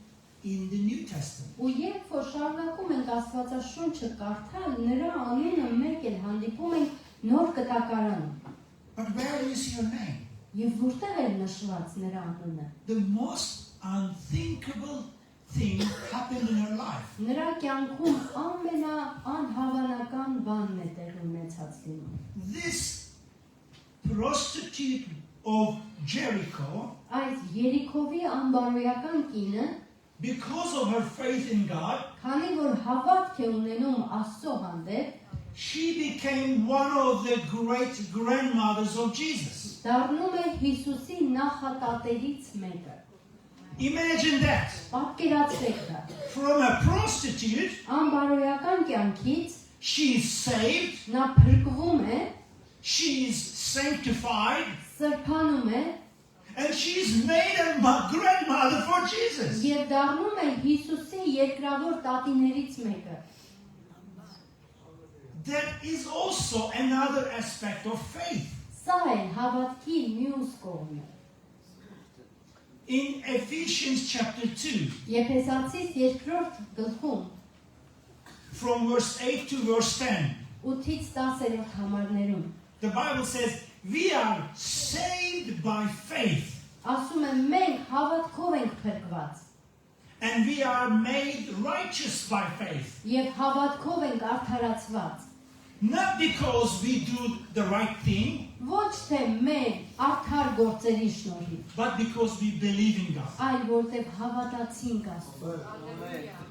in the New Testament. ու երբ որ շարունակում ենք Աստվածաշունչը կարդալ, նրա անունը մեկ էլ հանդիպում ենք նոր կտակարանում։ But where do you see her name? Եվ որտեղ է նշված նրա անունը։ The most unthinkable thing happened in her life. Նրա կյանքում ամենաանհավանական բանն է տեղի ունեցած լինում։ This prostitute of Jericho, Այս Երիքովի անբարոյական կինը, because of her faith in God, քանի որ հավատք է ունենում Աստծո հանդեպ, she became one of the great grandmothers of Jesus. դառնում է Հիսուսի նախատատերից մեկը։ Imagine that. Պատկերացրեք դա։ From a prostitute, Անբարոյական կյանքից she is saved, նա փրկվում է, she is sanctified, սրբանում է and she is made a grandmother for Jesus. եւ դառնում է Հիսուսի երկրավոր տատիներից մեկը։ That is also another aspect of faith. Սա է հավատքի մյուս կողմը։ In Ephesians chapter 2, Եփեսացիս 2-րդ գլխում from verse 8 to verse 10, 8-ից 10-րդ համարներում the Bible says, we are saved by faith, ասում է մենք հավատքով ենք փրկված and we are made righteous by faith. եւ հավատքով ենք արդարացված։ Not because we do the right thing, Ոչ թե մեր արդար գործերի շնորհիվ, but because we believe in God. այլ որտեղ հավատացինք Աստծուն։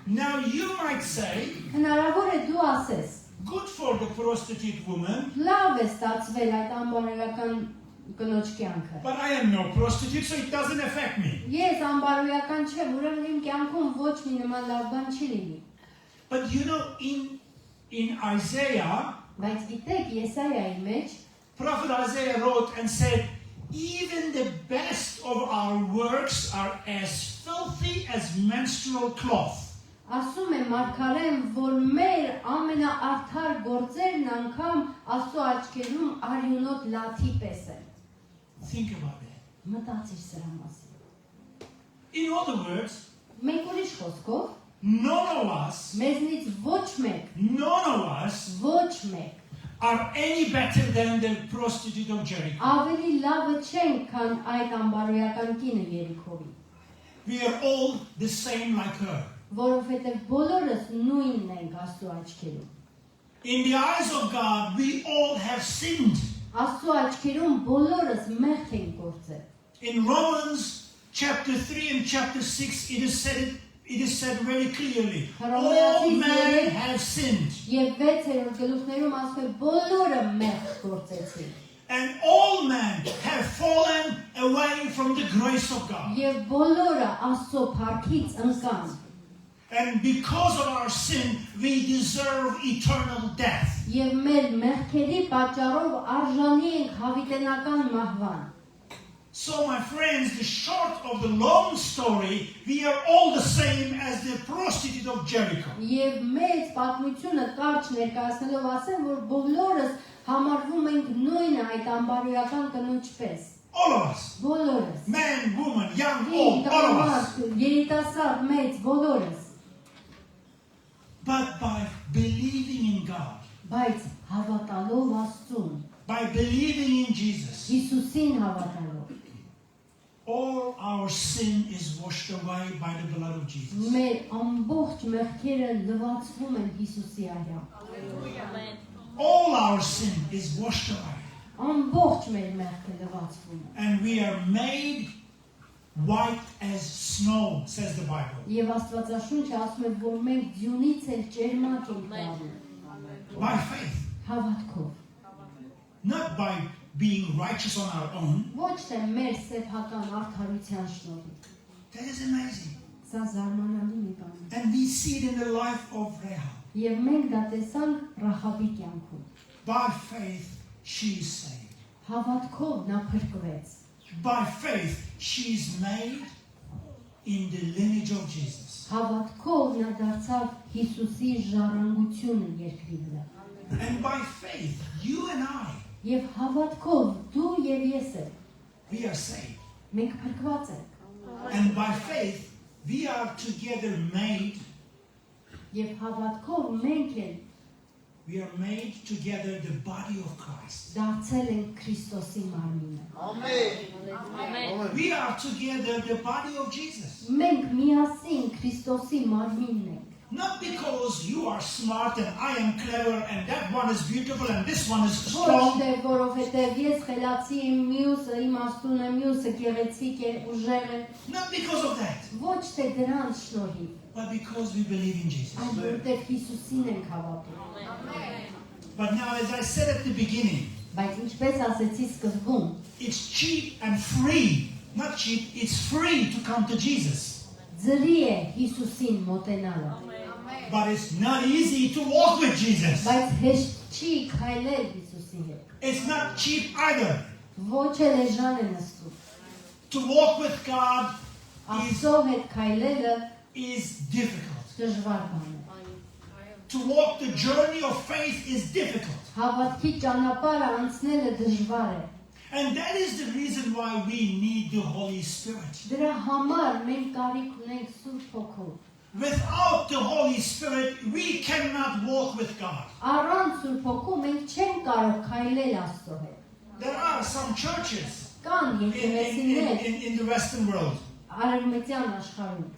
Now you might say, Հնարավոր է դու ասես. good for the prostitute woman, Լավ է ստացվել այդ անբարոյական կնոջ կյանքը։ but I am no prostitute, so it doesn't affect me. Ես անբարոյական չեմ, ուրեմն իմ կյանքում ոչ մի նման լավ բան չի լինի։ But you know, in Isaiah, Բայց գիտեք, Եսայայի մեջ Prophet Isaiah wrote and said, even the best of our works are as filthy as menstrual cloth. ասում է Մարգարեն, որ մեր ամենաարդար գործերն անգամ Աստծո աչքերում արյունոտ լաթի պես են։ Think about it. Մտածիր սրա մասին։ In other words, Մեկ ուրիշ խոսքով, none of us, մեզնից ոչ մեկ are any better than the prostitute of Jericho. ավելի լավը չեն, քան այդ անբարոյական կինը Երիքովի, We are all the same like her. որովհետև բոլորս նույնն ենք Աստծո աչքերում։ In the eyes of God, we all have sinned. Աստծո աչքերում բոլորս մեղք ենք գործել։ In Romans chapter 3 and chapter 6, it is said very clearly, Հռոմեացիս all men երեք have sinned, Եվ 6-րդ գլուխներում ասում է բոլորը մեղք գործեցին and all men have fallen away from the grace of God. Եվ բոլորը Աստծո փառքից ընկան And because of our sin, we deserve eternal death. Եվ մեր մեղքերի պատճառով արժանի ենք հավիտենական մահվան So, my friends, the short of the long story, we are all the same as the prostitute of Jericho. Եվ մեծ պատմությունը կարճ ներկայացնելով ասեմ, որ բոլորս համարվում ենք նույնը այդ ամբարոյական կնոջ պես All of us. Բոլորս Man, woman, young, old, all of us. Երիտասարդ, մեծ, բոլորս But by believing in God, Բայց հավատալով Աստծուն by believing in Jesus, Հիսուսին հավատալով all our sin is washed away by the blood of Jesus. Մեր ամբողջ մեղքերը լվացվում են Հիսուսի արյամբ All our sin is washed away. Ամբողջ մեր մեղքը լվացվում է And we are made white as snow, says the Bible. Եվ Աստվածաշունչը ասում է, որ մենք ձյունից էլ ճերմակ ենք դառնում By faith. Հավատքով Not by being righteous on our own. Ոչ թե մեր սեփական արդարության շնորհիվ That is amazing. Սա զարմանալի մի բան է And we see it in the life of Rahab. Եվ մենք դա տեսանք Ռախաբի կյանքում By faith, she is saved. Հավատքով նա փրկվեց By faith, she is made in the lineage of Jesus. Հավատքով նա դարձավ Հիսուսի ժառանգությունը երկրի վրա And by faith, you and I, Եվ հավատքով դու եւ ես էլ we are saved. մենք փրկված ենք And by faith, we are together made, Եվ հավատքով մենք էլ we are made together the body of Christ. դարձել ենք Քրիստոսի մարմինը We are together the body of Jesus. Մենք միասին Քրիստոսի մարմինն ենք Not because you are smart and I am clever and that one is beautiful and this one is Ոչ strong. թե որովհետև ես խելացի եմ մյուսը իմաստուն է մյուսը գեղեցիկ է ուժեղ է Not because of that, Ոչ թե դրանց շնորհիվ but because we believe in Jesus. այլ որովհետև Հիսուսին ենք հավատում But now, as I said at the beginning, Բայց ինչպես ասեցի սկզբում it's cheap and free. Not cheap, it's free to come to Jesus. Ձրի է Հիսուսին մոտենալը But it's not easy to walk with Jesus. Բայց հեշտ չի քայլել Հիսուսի հետ It's not cheap either. Ոչ էլ էժան է նստում To walk with God Աստծո հետ քայլելը is difficult. դժվար բան է To walk the journey of faith is difficult. Հավատքի ճանապարհը անցնելը դժվար է And that is the reason why we need the Holy Spirit. Դրա համար մենք կարիք ունենք Սուրբ Հոգու Without the Holy Spirit, we cannot walk with God. Առանց Սուրբ Հոգու մենք չենք կարող քայլել Աստծո հետ There are some churches Կան եկեղեցիներ in the Western world. Արևմտյան աշխարհում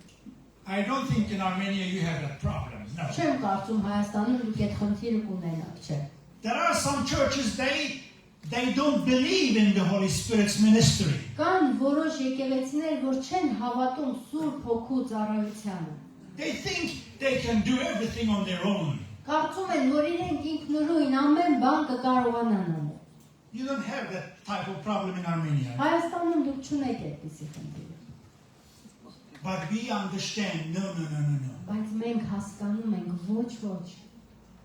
I don't think in Armenia you have that problem. No. Չեմ կարծում Հայաստանում դուք այդ խնդիրը կունենաք, չէ։ There are some churches, they don't believe in the Holy Spirit's ministry. Կան որոշ եկեղեցիներ, որ չեն հավատում Սուրբ Հոգու ծառայությանը։ They think they can do everything on their own. Կարծում են, որ իրենք ինքնուրույն ամեն բան կկարողանան անել։ You don't have that type of problem in Armenia. Հայաստանում դուք չունեք այդպիսի խնդիր։ But we understand, no. Բայց մենք հասկանում ենք ոչ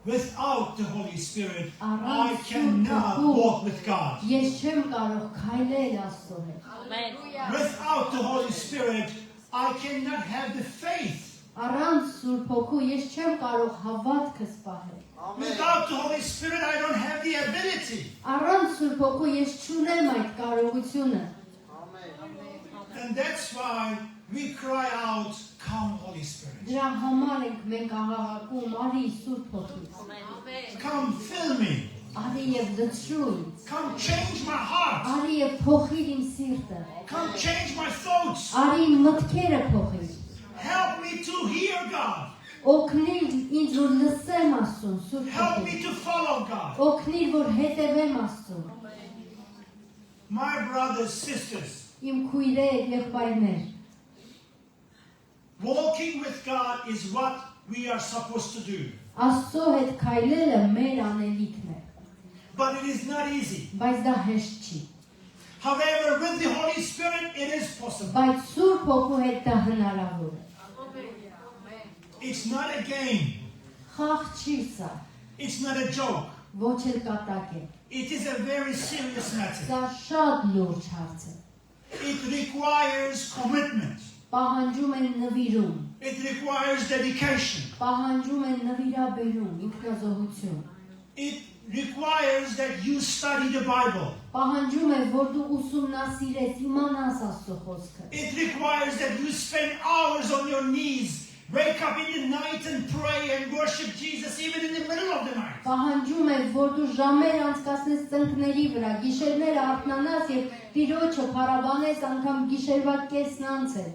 Without the Holy Spirit, I Առանց cannot Սուրբ walk with God. Ես չեմ կարող քայլել Աստծո հետ։ Without the Holy Spirit, I cannot have the faith. Առանց Սուրբ Հոգու ես չեմ կարող հավատքս պահել։ Without the Holy Spirit, I don't have the ability. Առանց Սուրբ Հոգու ես չունեմ այդ կարողությունը։ And that's why we cry out, come Holy Spirit. Դրա համար ենք մենք աղաղակում, արի Սուրբ Հոգի։ Come fill me. Արի եւ լցրու ինձ։ Come change my heart. Արի եւ փոխիր իմ սիրտը։ Come change my thoughts. Արի իմ մտքերը փոխիր։ Help me to hear God. Օգնիր ինձ որ լսեմ Աստծուն, Սուրբ Help Հոգի։ me to follow God. Օգնիր որ հետևեմ Աստծուն։ My brothers, sisters, իմ քույրեր, եղբայրներ, Walking with God is what we are supposed to do. Աստծո հետ քայլելը մեր անելիքն է, But it is not easy. բայց դա հեշտ չի։ However, with the Holy Spirit, it is possible. Բայց Սուրբ Հոգու հետ դա հնարավոր է։ It's not a game. Խաղ չի սա, It's not a joke. ոչ էլ կատակ է։ It is a very serious matter. Սա շատ լուրջ հարց է։ It requires commitment. Պահանջում են նվիրում, It requires dedication. պահանջում են նվիրաբերում, ինքնազոհություն։ It requires that you study the Bible. Պահանջում է, որ դու ուսումնասիրես, իմանաս Աստծո խոսքը։ It requires that you spend hours on your knees, wake up in the night and pray and worship Jesus even in the middle of the night. Պահանջում է, որ դու ժամեր անցկացնես ծնկների վրա, գիշերները արթնանաս եւ Տիրոջը փառաբանես անգամ գիշերվա կեսն անցել։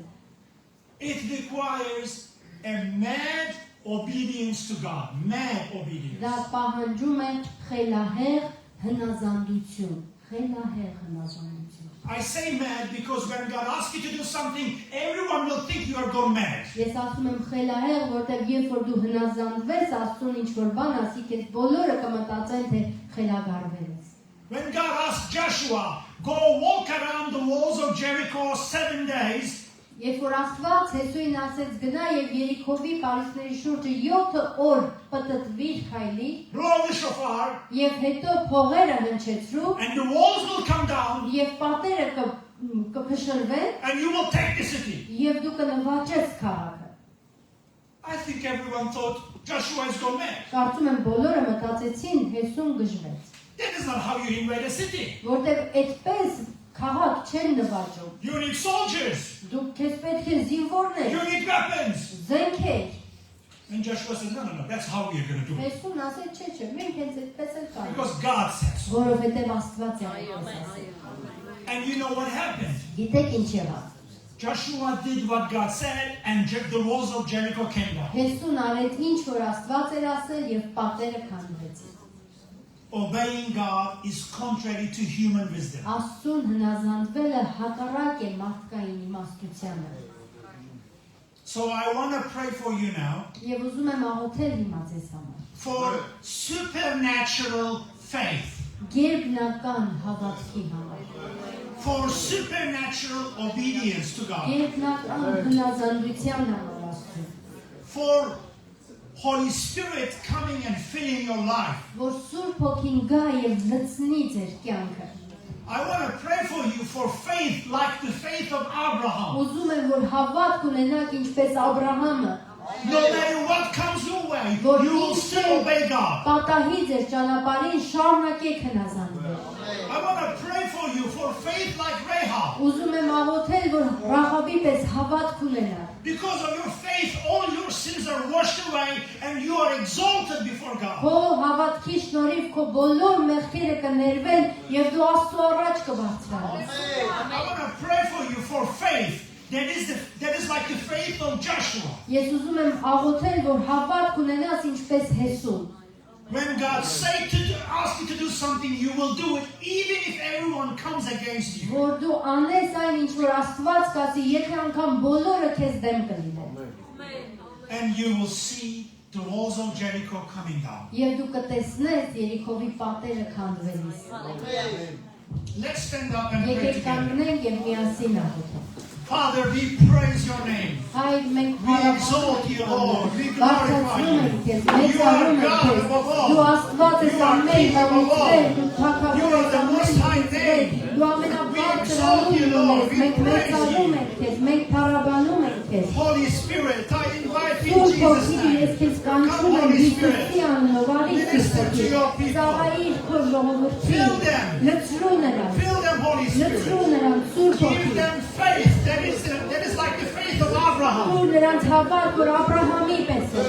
It requires a mad obedience to God. Mad obedience. Դա պահանջում է խելահեղ հնազանդություն, խելահեղ հնազանդություն։ I say mad because when God asks you to do something, everyone will think you are gone mad. Ես ասում եմ խելահեղ, որտեղ երբ որ դու հնազանդվես Աստծուն ինչ որ բան ասի, քեզ բոլորը կմտածեն, թե խելագարվել ես։ When God asked Joshua, go walk around the walls of Jericho 7 days, Երբ որ Աստված Հեսուին ասեց գնա եւ Երիքովի պարիսպների շուրջը 7 օր պտտվիր քայլի blow the shofar, եւ հետո փողերը հնչեցրու and the walls will come down, եւ պատերը կփշրվեն and you will take the city. եւ դու կնվաճես քաղաքը։ I think everyone thought Joshua is gone mad. Կարծում եմ բոլորը մտածեցին Հեսուն գժվեց, That is not how you invade a city. որտեղ այդպես քաղաք չեն նվաճում։ You need soldiers. Դուք քեզ պետք է զինվորներ, You need weapons. զենքեր։ And Joshua said, no, that's how we are going to do it. Հեսուն ասեց չէ, մենք հենց այդպես էլ կանենք, Because God says so. որովհետեւ Աստված է այդպես ասել։ And you know what happened? Գիտեք ինչ եղավ։ Joshua did what God said, and the walls of Jericho came down. Հեսուն արեց ինչ որ Աստված էր ասել եւ պատերը քանդվեցին։ Obeying God is contrary to human wisdom. Աստծուն հնազանդվելը հակառակ է մարդկային իմաստությանը։ So I want to pray for you now Եվ ուզում եմ աղոթել հիմա ձեզ համար։ for supernatural faith, Գերբնական հավատքի համար։ for supernatural obedience to God, Գերբնական հնազանդության համար Աստծուն։ for Holy Spirit coming and filling your life. Որ Սուրբ Հոգին գա եւ լցնի ձեր կյանքը։ I want to pray for you for faith like the faith of Abraham. Ուզում եմ որ հավատք ունենաք ինչպես Աբրահամը, No matter what comes your way, you will still obey God. պատահի ձեր ճանապարհին շարունակեք հնազանդվել։ I want to pray for you for faith like Rahab. Ուզում եմ աղոթել, որ Ռահաբի պես հավատք ունենաք։ Because of your faith, all your sins are washed away and you are exalted before God. Քո հավատքի շնորհիվ քո բոլոր մեղքերը կներվեն եւ դու Աստծո առաջ կբարձրանաս։ I want to pray for you for faith that is like the faith of Joshua. Ես ուզում եմ աղոթել, որ հավատք ունենաս ինչպես Հեսուն։ When God asks you to do something, you will do it even if everyone comes against you. Որ դու անես այն ինչ որ Աստված կասի, եթե անգամ բոլորը քեզ դեմ կլինեն։ And you will see the walls of Jericho coming down. Եվ դու կտեսնես Երիքովի պատերը քանդվելիս։ Let's stand up and pray Եկեք together. կանգնենք եւ միասին աղոթենք։ Father, we praise your name. Հայր մենք We exalt you, Lord. We glorify Բարձրացնում you. ենք քեզ, You are մեծարում ենք God քեզ։ above all. Դու Աստված ես You are ամեն King above բանից վեր, all. դու թագավոր You are ես the ամեն Most High բանից վեր։ name. Դու We ամենաբարձր exalt you, անունն Lord. ես, We մենք praise մեծարում you. ենք քեզ, մենք փառաբանում ենք քեզ։ Holy Spirit, I invite you in Սուրբ Jesus' Հոգի, ես name. քեզ կանչում եմ Holy Spirit. Հիսուսի անունով, արի Minister Սուրբ to your Հոգի։ people. Ծառայիր քո ժողովրդին, Fill them. լցրու նրան, Fill them, Holy լցրու Spirit. նրան Սուրբ Give Հոգի։ them faith that is like the faith of Abraham. Դու նրանց հավատ, որ Աբրահամի պես է։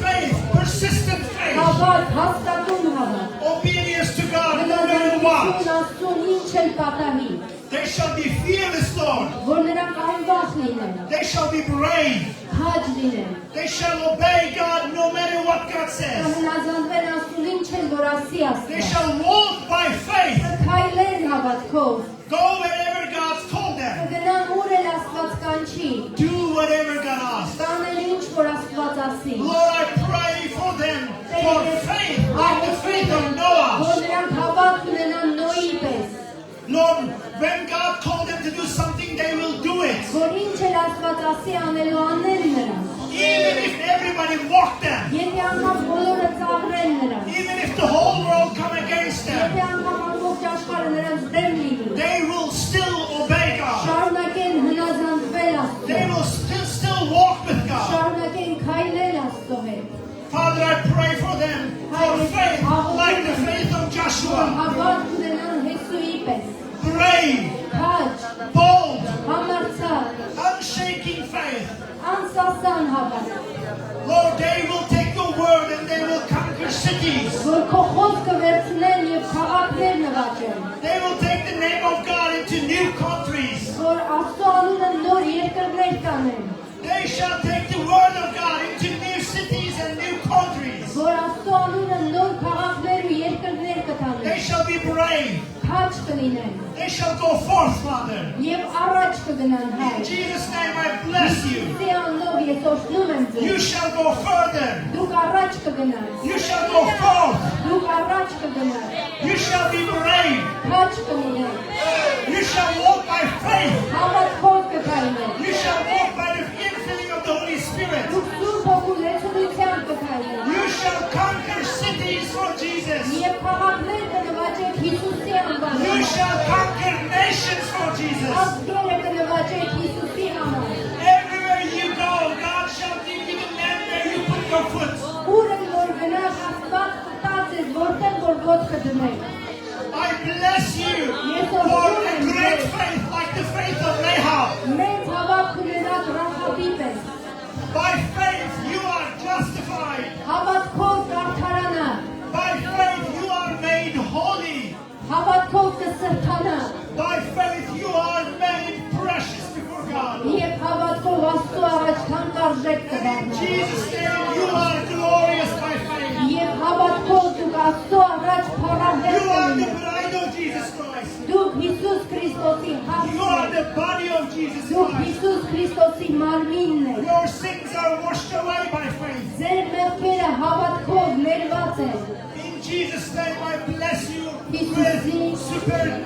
Faith, persistent faith. Հավատ, հաստատուն հավատ։ Obedience to God no matter what. Աստծուն ինչ էլ պատահի, They shall be fearless, Lord. որ նրանք անվախ լինեն, They shall be brave. հաճ լինեն, They shall obey God no matter what God says. հնազանդվեն Աստծուն ինչ էլ որ ասի They Աստված։ shall walk by faith. Քայլեն հավատքով, Go wherever God's called them. կանչի, do whatever God asks. տանել ինչ որ Աստված ասի։ Lord, I pray for them for faith, like the faith of Noah. Որ նրանք հավատ ունենան Նոյի պես, Lord, when God told them to do something, they will do it. որ ինչ էլ Աստված ասի անելու անեն նրանք։ Even if everybody mocked them, Եթե անգամ բոլորը ծաղրեն նրանց, even if the whole world come against եթե them, անգամ ամբողջ աշխարհը նրանց դեմ լինի, they will still obey God. շարունակեն հնազանդվել They Աստծո, will still walk with God. շարունակեն քայլել Աստծո հետ։ Father, I pray for them for faith, like the faith of Joshua. Հավատ ունենան Հեսուի պես, Brave, քաջ, bold, համարձակ, unshaking faith. անսասան հավատ, Lord, they will take your word and they will conquer cities. որ քո խոսքը վերցնեն եւ քաղաքներ նվաճեն, They will take the name of God into new countries. որ Աստծո անունը նոր երկրներ կանեն, They shall take the word of God into new cities and new countries. որ Աստծո անունը նոր քաղաքներ ու երկրներ They կտանեն, shall be brave. քաջ կլինեն They shall go forth, Father. եւ առաջ կգնան In հայր։ Jesus' name I bless you. Սի աննով ես օգնում եմ You ձեզ, shall go further. դուք առաջ կգնաք, You shall go forth. դուք առաջ կգնաք, You shall be brave. քաջ կլինեք, You shall walk by faith. հավատքով կքայլեք, You shall walk by the infilling of the Holy Spirit. դուք Սուրբ Հոգու լեցունությամբ կքայլեք, You shall conquer cities for Jesus. եւ քաղաքներ կնվաճեք Հիսուսի You անվանով, shall conquer nations for Jesus. ազգերը կնվաճեք Հիսուսի համար, Everywhere you go, God shall give you the land where you put your foot. ուր են որ գնաք Աստված կտա ձեզ, որտեղ որ ոտքը դնեք, I bless you for a great faith like the faith of Rahab. մեծ հավատ ունենաք Ռախաբի պես, By faith you are justified. հավատքով կարդարանաք, By faith you are made holy. հավատքով կսրբանաք, By faith you are made precious before God. եւ հավատքով Աստծո առաջ թանկարժեք And in կդառնաք, Jesus' name you are glorious by faith. եւ հավատքով դուք Աստծո առաջ You փառահեղ are the կլինեք, bride of Jesus Christ. դուք Հիսուս Քրիստոսի You are հաշվը, the body of Jesus դուք Christ. Հիսուս Քրիստոսի մարմինն եք, Your sins are washed away by faith. ձեր մեղքերը հավատքով ներված են, In Jesus' name I bless you His with supernatural